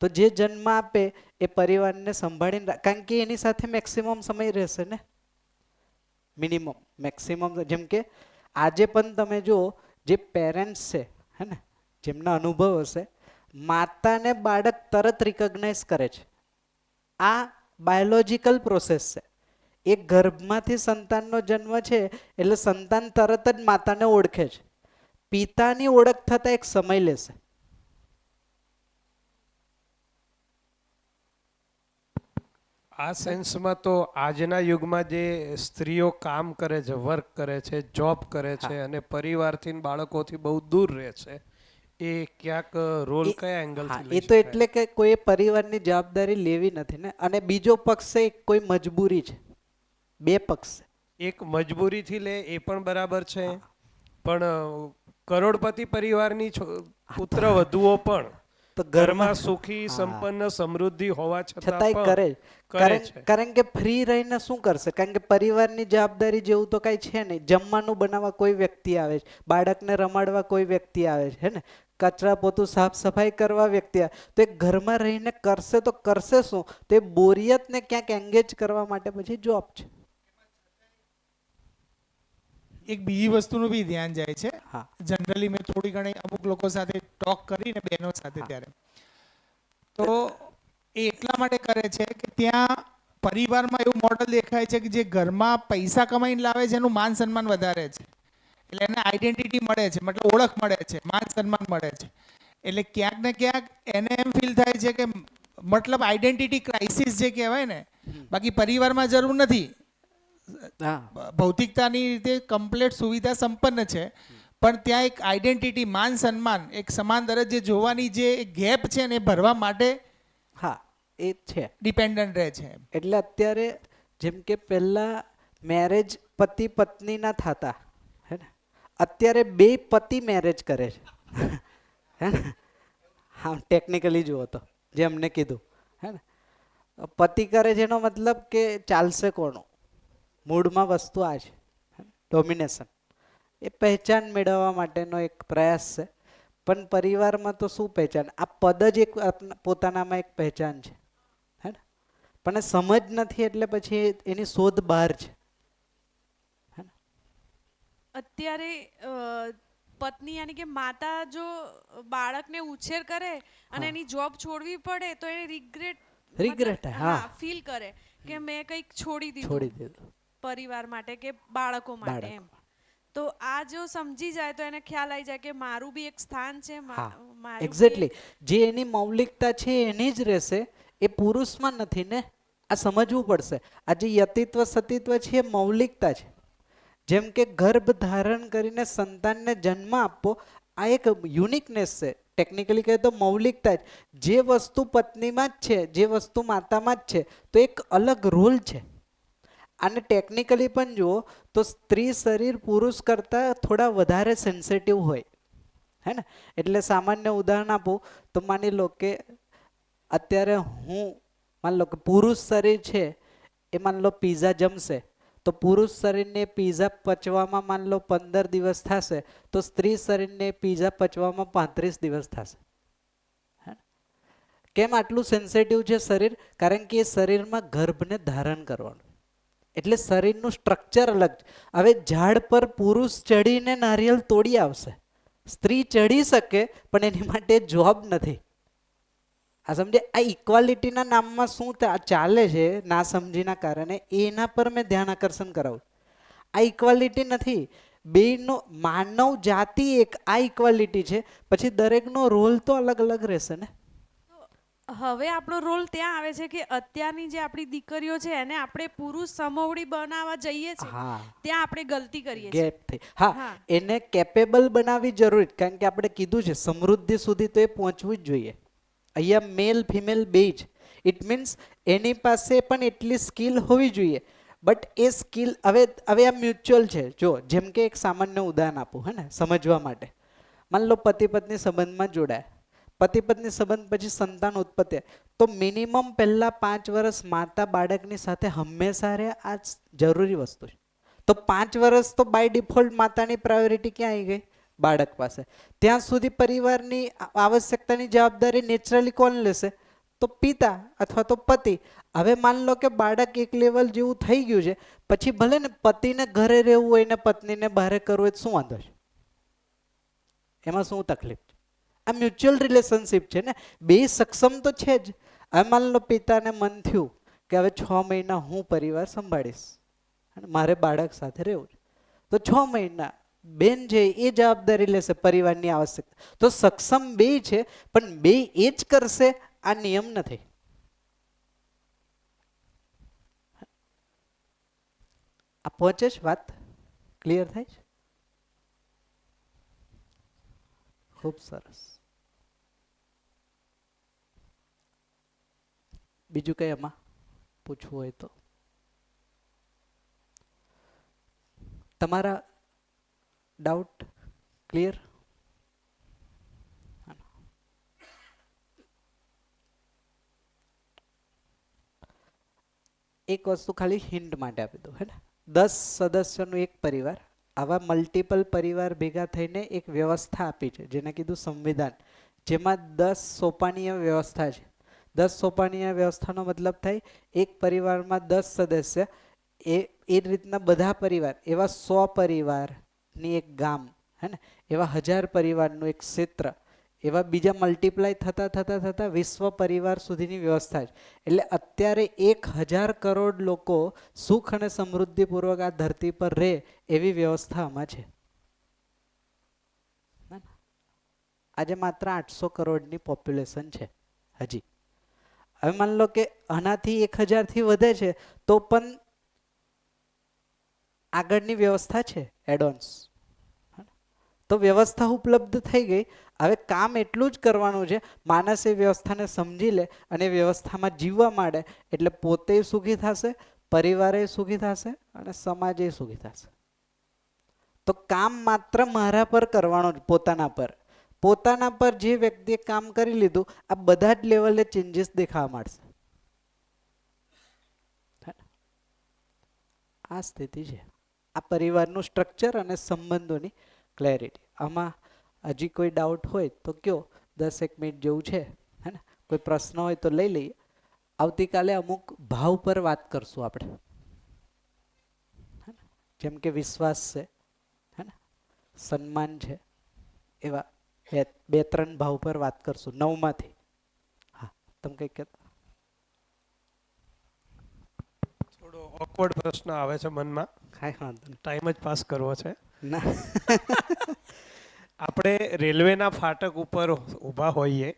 Speaker 2: તો જે જન્મ આપે એ પરિવારને સંભાળીને, કારણ કે એની સાથે મેક્સિમમ સમય રહેશે ને, મિનિમમ મેક્સિમમ. જેમ કે આજે પણ તમે જુઓ જે પેરેન્ટ્સ છે હે ને, જેમના અનુભવ હશે, માતાને બાળક તરત રિકોગ્નાઇઝ કરે છે. આ બાયોલોજિકલ પ્રોસેસ છે. એ ગર્ભમાંથી સંતાનનો જન્મ છે એટલે સંતાન તરત જ માતાને ઓળખે છે. પિતાની ઓળખ થતા એક સમય લેશે.
Speaker 4: આ સેન્સમાં તો આજના યુગમાં જે સ્ત્રીઓ કામ કરે છે, વર્ક કરે છે, જોબ કરે છે અને પરિવારથી ને બાળકોથી બહુ દૂર રહે છે, એ ક્યાંક રોલ કયા એંગલથી લઈ
Speaker 2: એ તો એટલે કે કોઈ પરિવારની જવાબદારી લેવી નથી ને, અને બીજો પક્ષ છે કોઈ મજબૂરી છે. બે પક્ષ છે.
Speaker 4: એક મજબૂરીથી લે એ પણ બરાબર છે, પણ કરોડપતિ પરિવારની પુત્ર વધુઓ પણ
Speaker 2: તો
Speaker 4: ઘરમાં સુખી સંપન્ન સમૃદ્ધિ હોવા
Speaker 2: છતાંય
Speaker 4: કરે છે.
Speaker 2: કારણ કે ફ્રી રહીને શું કરશે? કારણ કે પરિવારની જવાબદારી જેવું તો કઈ છે નહીં. જમવાનું બનાવવા કોઈ વ્યક્તિ આવે છે, બાળકને રમાડવા કોઈ વ્યક્તિ આવે છે, હે ને, કચરા પોતું સાફ સફાઈ કરવા વ્યક્તિ આવે. તો એ ઘરમાં રહીને કરશે તો કરશે શું? તે બોરિયતને ક્યાંક એંગેજ કરવા માટે પછી જોબ છે.
Speaker 3: એક બીજી વસ્તુનું બી ધ્યાન જાય છે.
Speaker 2: હા,
Speaker 3: જનરલી મેં થોડી ઘણી અમુક લોકો સાથે ટોક કરીને બહેનો સાથે ત્યારે, તો એ એટલા માટે કરે છે કે ત્યાં પરિવારમાં એવું મોડલ દેખાય છે કે જે ઘરમાં પૈસા કમાઈને લાવે છે એનું માન સન્માન વધારે છે, એટલે એને આઈડેન્ટિટી મળે છે, મતલબ ઓળખ મળે છે, માન સન્માન મળે છે. એટલે ક્યાંક ને ક્યાંક એને એમ ફીલ થાય છે કે મતલબ આઈડેન્ટિટી ક્રાઇસિસ જે કહેવાય ને, બાકી પરિવારમાં જરૂર નથી, ભૌતિકતાની રીતે કમ્પ્લીટ સુવિધા સંપન્ન છે, પણ ત્યાં એક આઈડેન્ટિટી, માન સન્માન, એક સમાન દરજ્જે જોવાની જે ગેપ છે ને એ ભરવા માટે
Speaker 2: હા એ છે,
Speaker 3: ડિપેન્ડન્ટ રહે છે.
Speaker 2: એટલે અત્યારે જેમ કે પહેલા મેરેજ પતિ પત્નીના થતા, હે ને, અત્યારે બે પતિ મેરેજ કરે છે, હે ને. હા, ટેકનિકલી જુઓ તો જે અમને કીધું, હે ને, પતિ કરે છે એનો મતલબ કે ચાલશે કોનું, મૂળમાં વસ્તુ આ છે, ડોમિનેશન. એ પહેચાન મેળવવા માટેનો એક પ્રયાસ છે. પણ પરિવારમાં તો શું પહેચાન? આ પદ જ એક પોતાનામાં એક પહેચાન છે, હે. પણ એ સમજ નથી એટલે પછી એની શોધ બહાર છે.
Speaker 6: અત્યારે પત્ની યાની કે માતા જો બાળકને ઉછેર કરે અને એની જોબ છોડવી પડે તો એને
Speaker 2: Regret, હા.
Speaker 6: ફીલ કરે કે મેં કંઈક છોડી
Speaker 2: છોડી
Speaker 6: દીધું
Speaker 2: દીધું.
Speaker 6: પરિવાર માટે કે બાળકો માટે
Speaker 2: બાળકો.
Speaker 6: એમ. તો આ જો સમજી જાય તો એને ખ્યાલ આવી જાય કે મારું બી એક સ્થાન છે
Speaker 2: હા
Speaker 6: મારું બી
Speaker 2: એક્ઝેક્ટલી, જે એની મૌલિકતા છે એની જ રહેશે, એ પુરુષમાં નથી ને. આ સમજવું પડશે. આ જે યતિત્વ સતીત્વ છે એ મૌલિકતા છે. જેમ કે ગર્ભ ધારણ કરીને સંતાનને જન્મ આપવો, આ એક યુનિકનેસ છે. ટેકનિકલી કહે તો મૌલિકતા જ. જે વસ્તુ પત્નીમાં જ છે, જે વસ્તુ માતામાં જ છે, તો એક અલગ રોલ છે. આને ટેકનિકલી પણ જુઓ તો સ્ત્રી શરીર પુરુષ કરતાં થોડા વધારે સેન્સિટિવ હોય, હે ને. એટલે સામાન્ય ઉદાહરણ આપું તો માની લો કે અત્યારે હું માની લો કે પુરુષ શરીર છે એ માની લો પીઝા જમશે, તો પુરુષ શરીરને પીઝા પચવામાં માની લો 15 દિવસ થશે, તો સ્ત્રી શરીરને પીઝા પચવામાં 35 દિવસ થશે. કેમ આટલું સેન્સિટિવ છે શરીર? કારણ કે એ શરીરમાં ગર્ભને ધારણ કરવાનું, એટલે શરીરનું સ્ટ્રક્ચર અલગ છે. હવે ઝાડ પર પુરુષ ચડીને નારિયેળ તોડી આવશે, સ્ત્રી ચડી શકે પણ એની માટે જોબ નથી. આ સમજે? આ ઇક્વાલિટીના નામમાં શું ચાલે છે ના સમજીના કારણે, એના પર મેં ધ્યાન આકર્ષણ કરાવું. આ ઇક્વાલિટી નથી. બેનો માનવ જાતિ એક આ ઇક્વાલિટી છે. પછી દરેકનો રોલ તો અલગ અલગ રહેશે ને.
Speaker 6: હવે આપણો રોલ ત્યાં આવે છે કે અત્યારની જે આપણી દીકરીઓ છે એને આપણે પુરુષ સમોવડી બનાવવા જઈએ છીએ,
Speaker 2: હા,
Speaker 6: ત્યાં આપણે ગલતી કરીએ છીએ.
Speaker 2: ગેપ થઈ. હા, એને કેપેબલ બનાવવી જરૂરી, કારણ કે આપણે કીધું છે સમૃદ્ધિ સુધી તો એ પહોંચવું જ જોઈએ. અહીંયા મેલ ફિમેલ બે જ. ઇટ મીન્સ એની પાસે પણ એટલી સ્કિલ હોવી જોઈએ. બટ એ સ્કિલ હવે આ મ્યુચ્યુઅલ છે. જો જેમ કે એક સામાન્ય ઉદાહરણ આપું, હે ને, સમજવા માટે. માની લો પતિ પત્ની સંબંધમાં જોડાયા, પતિ પત્ની સંબંધ પછી સંતાન ઉત્પત્તિ, તો મિનિમમ પહેલા 5 વર્ષ માતા બાળકની સાથે હંમેશા રહે. આ જરૂરી વસ્તુ છે. તો 5 વર્ષ તો બાય ડિફોલ્ટ માતાની પ્રાયોરિટી ક્યાં આવી ગઈ? બાળક પાસે. ત્યાં સુધી પરિવારની આવશ્યકતાની જવાબદારી નેચરલી કોણ લેશે? તો પિતા અથવા તો પતિ. હવે માની લો કે બાળક એક લેવલ જેવું થઈ ગયું છે, પછી ભલે ને પતિને ઘરે રહેવું હોય ને પત્નીને બહાર કરવું હોય, શું વાંધો છે? એમાં શું તકલીફ છે? આ મ્યુચ્યુઅલ રિલેશનશિપ છે ને, બે સક્ષમ તો છે જ. હવે માની લો પિતાને મન થયું કે હવે 6 મહિના હું પરિવાર સંભાળીશ અને મારે બાળક સાથે રહેવું છે, તો 6 મહિના બેન છે એ જવાબદારી લેશે પરિવારની આવશ્યકતા. તો સક્ષમ બે છે, પણ બે એ જ કરશે આ નિયમ નથી. આ પહોંચે જ? વાત ક્લિયર થાય છે? ખૂબ સરસ. બીજું કઈ એમાં પૂછવું હોય તો તમારા ડાઉટ ક્લિયર? એક વસ્તુ ખાલી હિન્ટ માટે આપી દઉં, હે ને. 10 સદસ્યનું એક પરિવાર, આવા મલ્ટિપલ પરિવાર ભેગા થઈને એક વ્યવસ્થા આપી છે જેને કીધું સંવિધાન, જેમાં 10 સોપાનીય વ્યવસ્થા છે. 10 સોપાનીય વ્યવસ્થાનો મતલબ થાય એક પરિવારમાં 10 સદસ્ય, એ રીતના બધા પરિવાર, એવા 100 પરિવારની એક ગામ, હે ને, એવા 1000 પરિવારનું એક ક્ષેત્ર, એવા બીજા મલ્ટીપ્લાય થતા વિશ્વ પરિવાર સુધીની વ્યવસ્થા છે. એટલે અત્યારે 1000 કરોડ લોકો સુખ અને સમૃદ્ધિપૂર્વક આ ધરતી પર રહે એવી વ્યવસ્થા આમાં છે. આજે માત્ર 800 કરોડની પોપ્યુલેશન છે હજી. હવે માની લો કે આનાથી 1000 થી વધે છે તો પણ આગળની વ્યવસ્થા છે, એડોન્સ. તો વ્યવસ્થા ઉપલબ્ધ થઈ ગઈ. હવે કામ એટલું જ કરવાનું છે, માણસ એ વ્યવસ્થાને સમજી લે અને વ્યવસ્થામાં જીવવા માંડે, એટલે પોતે સુખી થશે, પરિવારે સુખી થશે અને સમાજે સુખી થશે. તો કામ માત્ર મારા પર કરવાનું જ, પોતાના પર. પોતાના પર જે વ્યક્તિએ કામ કરી લીધું, આ બધા જ લેવલે ચેન્જીસ દેખાવા માંડશે. આ સ્થિતિ છે. આ પરિવારનું સ્ટ્રક્ચર અને સંબંધોની ક્લેરિટી. આમાં હજી કોઈ ડાઉટ હોય તો કયો, 10 મિનિટ જેવું છે, હે ને. કોઈ પ્રશ્ન હોય તો લઈ લઈએ. આવતીકાલે અમુક ભાવ પર વાત કરશું આપણે, હે ને? જેમ કે વિશ્વાસ છે, હે ને, સન્માન છે, એવા બે ત્રણ ભાવ પર વાત કરશું 9 માંથી. હા, તમે કઈ કહેતા?
Speaker 4: થોડો ઓકવર્ડ પ્રશ્ન આવે છે મનમાં,
Speaker 2: કાંઈ વાંધો નહીં.
Speaker 4: ટાઈમ જ પાસ કરવો છે.
Speaker 2: ના
Speaker 4: આપણે રેલવેના ફાટક ઉપર ઊભા હોઈએ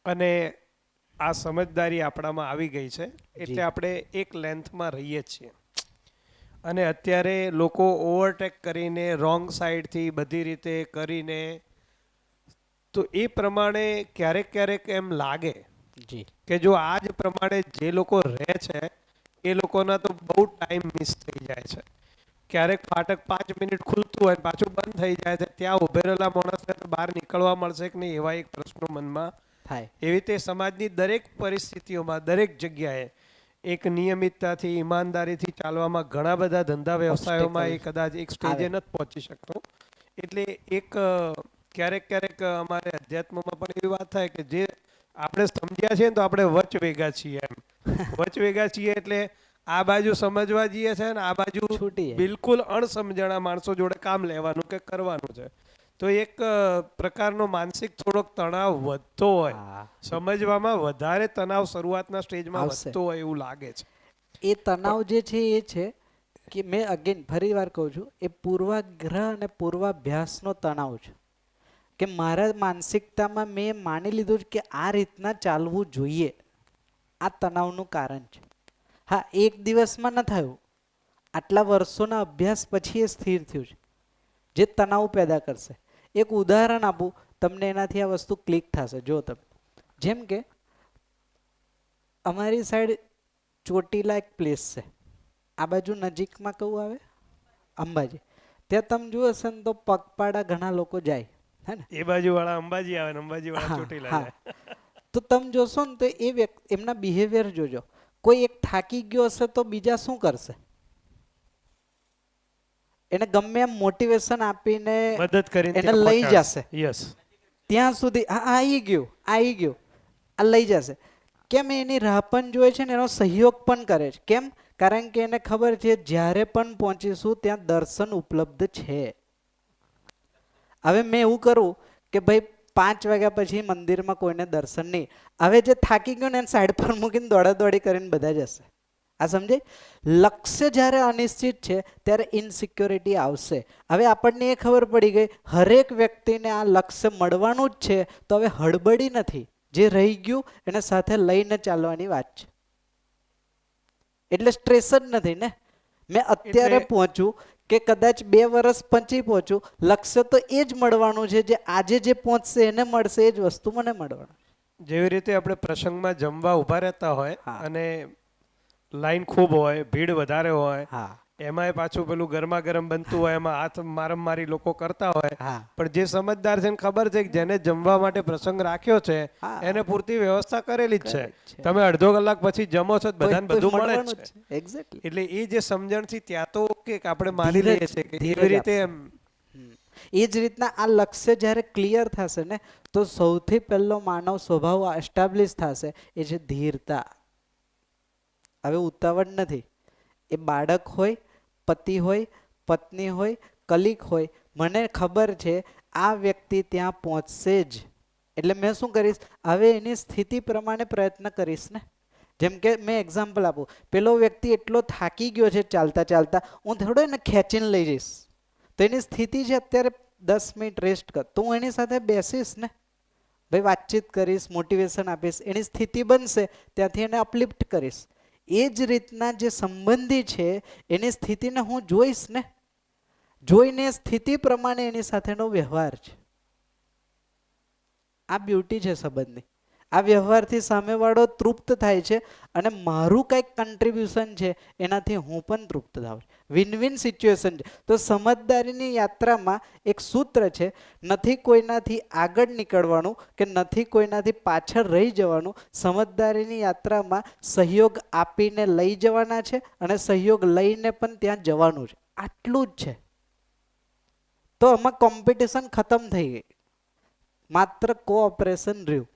Speaker 4: અને આ સમજદારી આપણામાં આવી ગઈ છે એટલે
Speaker 2: જી.
Speaker 4: આપણે એક લેન્થમાં રહીએ જ છીએ અને અત્યારે લોકો ઓવરટેક કરીને રોંગ સાઈડથી બધી રીતે કરીને, તો એ પ્રમાણે ક્યારેક ક્યારેક એમ લાગે
Speaker 2: જી
Speaker 4: કે જો આ જ પ્રમાણે જે લોકો રહે છે એ લોકોના તો બહુ ટાઈમ મિસ થઈ જાય છે. ક્યારેક ફાટક 5 મિનિટ ખુલતું હોય ને પાછું બંધ થઈ જાય છે, ત્યાં ઉભેરેલા માણસને તો બહાર નીકળવા મળશે કે નહીં એવા એક પ્રશ્નો મનમાં
Speaker 2: થાય.
Speaker 4: એવી રીતે સમાજની દરેક પરિસ્થિતિઓમાં દરેક જગ્યાએ એક નિયમિતતાથી ઈમાનદારીથી ચાલવામાં ઘણા બધા ધંધા વ્યવસાયોમાં એ કદાચ એક સ્ટેજે નથી પહોંચી શકતો. એટલે એક ક્યારેક ક્યારેક અમારે અધ્યાત્મમાં પણ એવી વાત થાય કે જે આપણે સમજ્યા છીએ ને તો આપણે વચ વેગા છીએ એમ. વચ વેગા છીએ એટલે આ બાજુ સમજવા જઈએ છે ને આ બાજુ
Speaker 2: છૂટી જાય.
Speaker 4: બિલકુલ અણસમજણા માણસો જોડે કામ લેવાનું કે કરવાનું છે. તો એક પ્રકારનો માનસિક થોડોક તણાવ વધતો હોય,
Speaker 2: હા.
Speaker 4: સમજવામાં વધારે તણાવ શરૂઆતના સ્ટેજમાં
Speaker 2: આવશે.
Speaker 4: વધતો હોય એવું લાગે છે.
Speaker 2: એ તણાવ જે છે એ છે કે મેં અગેન ફરી વાર કહું છું, એ પૂર્વાગ્રહ અને પૂર્વાભ્યાસનો તણાવ છે કે મારા માનસિકતામાં મેં માની લીધું છે કે આ રીતના ચાલવું જોઈએ. આ તણાવનું કારણ છે. હા, એક દિવસમાં ન થયું, આટલા વર્ષોના અભ્યાસ પછી એ સ્થિર થયું છે, જે તણાવ પેદા કરશે. એક ઉદાહરણ આપું તમને, એનાથી આ વસ્તુ ક્લિક થશે. જો તમે, જેમ કે અમારી સાઈડ ચોટીલા એક પ્લેસ છે, આ બાજુ નજીકમાં કયું આવે? અંબાજી. ત્યાં તમે જુઓ હશે ને તો પગપાળા ઘણા લોકો જાય, હે ને?
Speaker 4: એ બાજુ વાળા અંબાજી આવે ને અંબાજી વાળા
Speaker 2: હા,
Speaker 4: ચોટીલા
Speaker 2: હા.
Speaker 4: જાય.
Speaker 2: તો તમે જોશો ને તો એ એમના બિહેવિયર જોજો. કોઈ એક થાકી ગયો હશે તો બીજા શું કરશે? એને ગમે એમ મોટિવેશન આપીને
Speaker 4: મદદ કરીને
Speaker 2: એને લઈ જશે
Speaker 4: યસ.
Speaker 2: ત્યાં સુધી. હા, આવી ગયું, આ લઈ જશે. કેમ? એની રાહ પણ જોવે છે ને એનો સહયોગ પણ કરે છે. કેમ? કારણ કે એને ખબર છે જ્યારે પણ પહોંચીશું ત્યાં દર્શન ઉપલબ્ધ છે. હવે મેં એવું કરું કે ભાઈ 5 વાગ્યા પછી મંદિરમાં કોઈને દર્શન નહીં, હવે જે થાકી ગયો ને એને સાઈડ પર મૂકીને દોડાદોડી કરીને બધા જશે. આ સમજે? લક્ષ્ય જ્યારે અનિશ્ચિત છે ત્યારે ઇનસિક્યોરિટી આવશે. હવે આપણને એ ખબર પડી ગઈ હરેક વ્યક્તિને આ લક્ષ્ય મળવાનું જ છે, તો હવે હડબડી નથી, જે રહી ગયું એને સાથે લઈને ચાલવાની વાત છે. એટલે સ્ટ્રેસ જ નથી ને. મેં અત્યારે પહોંચું કે કદાચ 2 વર્ષ પછી પહોંચું, લક્ષ્ય તો એ જ મળવાનું છે, જે આજે જે પહોંચશે એને મળશે, એ જ વસ્તુ મને મળવાનું.
Speaker 4: જેવી રીતે આપણે પ્રસંગમાં જમવા ઊભા રહેતા હોય
Speaker 2: હા.
Speaker 4: અને લાઈન ખૂબ હોય, ભીડ વધારે હોય,
Speaker 2: હા,
Speaker 4: એમાંય પાછું પેલું ગરમા ગરમ બનતું હોય, એમાં હાથ મારમારી લોકો કરતા હોય,
Speaker 2: હા,
Speaker 4: પણ જે સમજદાર છે એને ખબર છે કે જેને જમવા માટે પ્રસંગ રાખ્યો છે
Speaker 2: હા.
Speaker 4: એને પૂરતી વ્યવસ્થા કરેલી જ
Speaker 2: કરેલી જ
Speaker 4: છે.
Speaker 2: છે.
Speaker 4: તમે અડધો કલાક પછી જમો છો તો બધાને
Speaker 2: તો
Speaker 4: બધું મળે
Speaker 2: મળવાનું
Speaker 4: જ
Speaker 2: જ
Speaker 4: છે.
Speaker 2: છે. એક્ઝેક્ટલી.
Speaker 4: એટલે એ જે સમજણથી ત્યાં તો કે આપણે માની
Speaker 2: ધીરજ-
Speaker 4: લઈએ છીએ કે
Speaker 2: ધીરજ
Speaker 4: એવી રીતે
Speaker 2: આપશે.
Speaker 4: એમ
Speaker 2: એ જ રીતના આ લક્ષ્ય જ્યારે ક્લિયર થશે ને તો સૌથી પહેલો માનવ સ્વભાવ એસ્ટાબ્લિશ થશે, એ છે ધીરતા. હવે ઉતાવળ નથી. એ બાળક હોય, પતિ હોય, પત્ની હોય, કલીગ હોય, મને ખબર છે આ વ્યક્તિ ત્યાં પહોંચશે જ. એટલે મેં શું કરીશ, હવે એની સ્થિતિ પ્રમાણે પ્રયત્ન કરીશ ને. જેમ કે મેં એક્ઝામ્પલ આપું, પેલો વ્યક્તિ એટલો થાકી ગયો છે ચાલતા ચાલતા, હું થોડો એને ખેંચીને લઈ જઈશ. તો એની સ્થિતિ છે અત્યારે 10 મિનિટ રેસ્ટ કર, તો હું એની સાથે બેસીશ ને ભાઈ, વાતચીત કરીશ, મોટિવેશન આપીશ, એની સ્થિતિ બનશે ત્યાંથી એને અપલિફ્ટ કરીશ. એ જ રીતના જે સંબંધી છે એની સ્થિતિને હું જોઈશ ને, જોઈને સ્થિતિ પ્રમાણે એની સાથેનો વ્યવહાર છે. આ બ્યુટી છે સંબંધની. આ વ્યવહારથી સામેવાળો તૃપ્ત થાય છે અને મારું કંઈક કન્ટ્રીબ્યુશન છે એનાથી હું પણ તૃપ્ત થાઉં છું. વિન વિન સિચ્યુએશન છે. તો સમજદારીની યાત્રામાં એક સૂત્ર છે, નથી કોઈનાથી આગળ નીકળવાનું કે નથી કોઈનાથી પાછળ રહી જવાનું. સમજદારીની યાત્રામાં સહયોગ આપીને લઈ જવાના છે અને સહયોગ લઈને પણ ત્યાં જવાનું છે. આટલું જ છે. તો આમાં કોમ્પિટિશન ખતમ થઈ ગઈ, માત્ર કોઓપરેશન રહ્યું.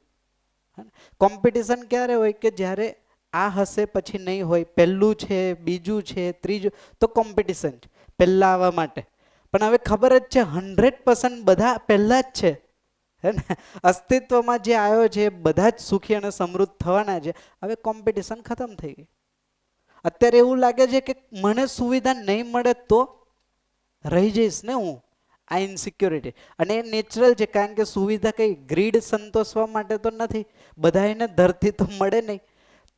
Speaker 2: કોમ્પિટિશન ક્યારે હોય કે જ્યારે આ હશે પછી નહીં હોય, પહેલું છે, બીજું છે, ત્રીજું, તો કોમ્પિટિશન પહેલા આવવા માટે. પણ હવે ખબર જ છે 100% બધા પહેલા જ છે, હે ને? અસ્તિત્વમાં જે આવ્યો છે બધા જ સુખી અને સમૃદ્ધ થવાના છે. હવે કોમ્પિટિશન ખતમ થઈ ગઈ. અત્યારે એવું લાગે છે કે મને સુવિધા નહીં મળે તો રહી જઈશ ને હું, આ ઇન્સિક્યોરિટી. અને એ નેચરલ છે, કારણ કે સુવિધા કઈ ગ્રીડ સંતોષવા માટે તો નથી, બધાને ધરતી તો મળે નહીં.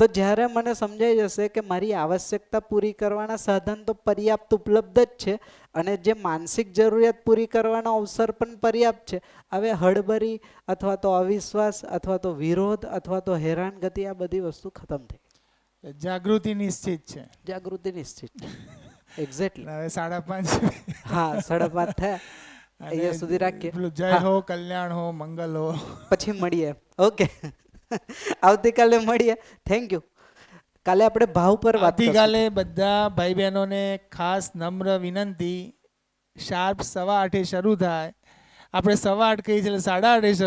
Speaker 2: તો જ્યારે મને સમજાઈ જશે કે મારી આવશ્યકતા પૂરી કરવાના સાધન તો પર્યાપ્ત ઉપલબ્ધ જ છે અને જે માનસિક જરૂરિયાત પૂરી કરવાનો અવસર પણ પર્યાપ્ત છે, હવે હડબરી અથવા તો અવિશ્વાસ અથવા તો વિરોધ અથવા તો હેરાનગતિ આ બધી વસ્તુ ખતમ થઈ.
Speaker 3: જાગૃતિ નિશ્ચિત છે.
Speaker 2: જાગૃતિ નિશ્ચિત. એક્ઝેક્ટલી.
Speaker 3: હવે 5:30
Speaker 2: હા, 5:30 થયા. અહીંયા સુધી રાખીએ.
Speaker 3: પેલું જય હો, કલ્યાણ હો, મંગલ હો.
Speaker 2: પછી મળીએ. ઓકે. આવતીકાલે મળીએ. Thank you. કાલે આપણે ભાવ પર વાત કરીશું.
Speaker 3: આવતીકાલે બધા ભાઈ બહેનોને ખાસ નમ્ર વિનંતી, શાર્પ 8:15 શરૂ થાય. આપણે 8:15 કહીએ છીએ એટલે 8:30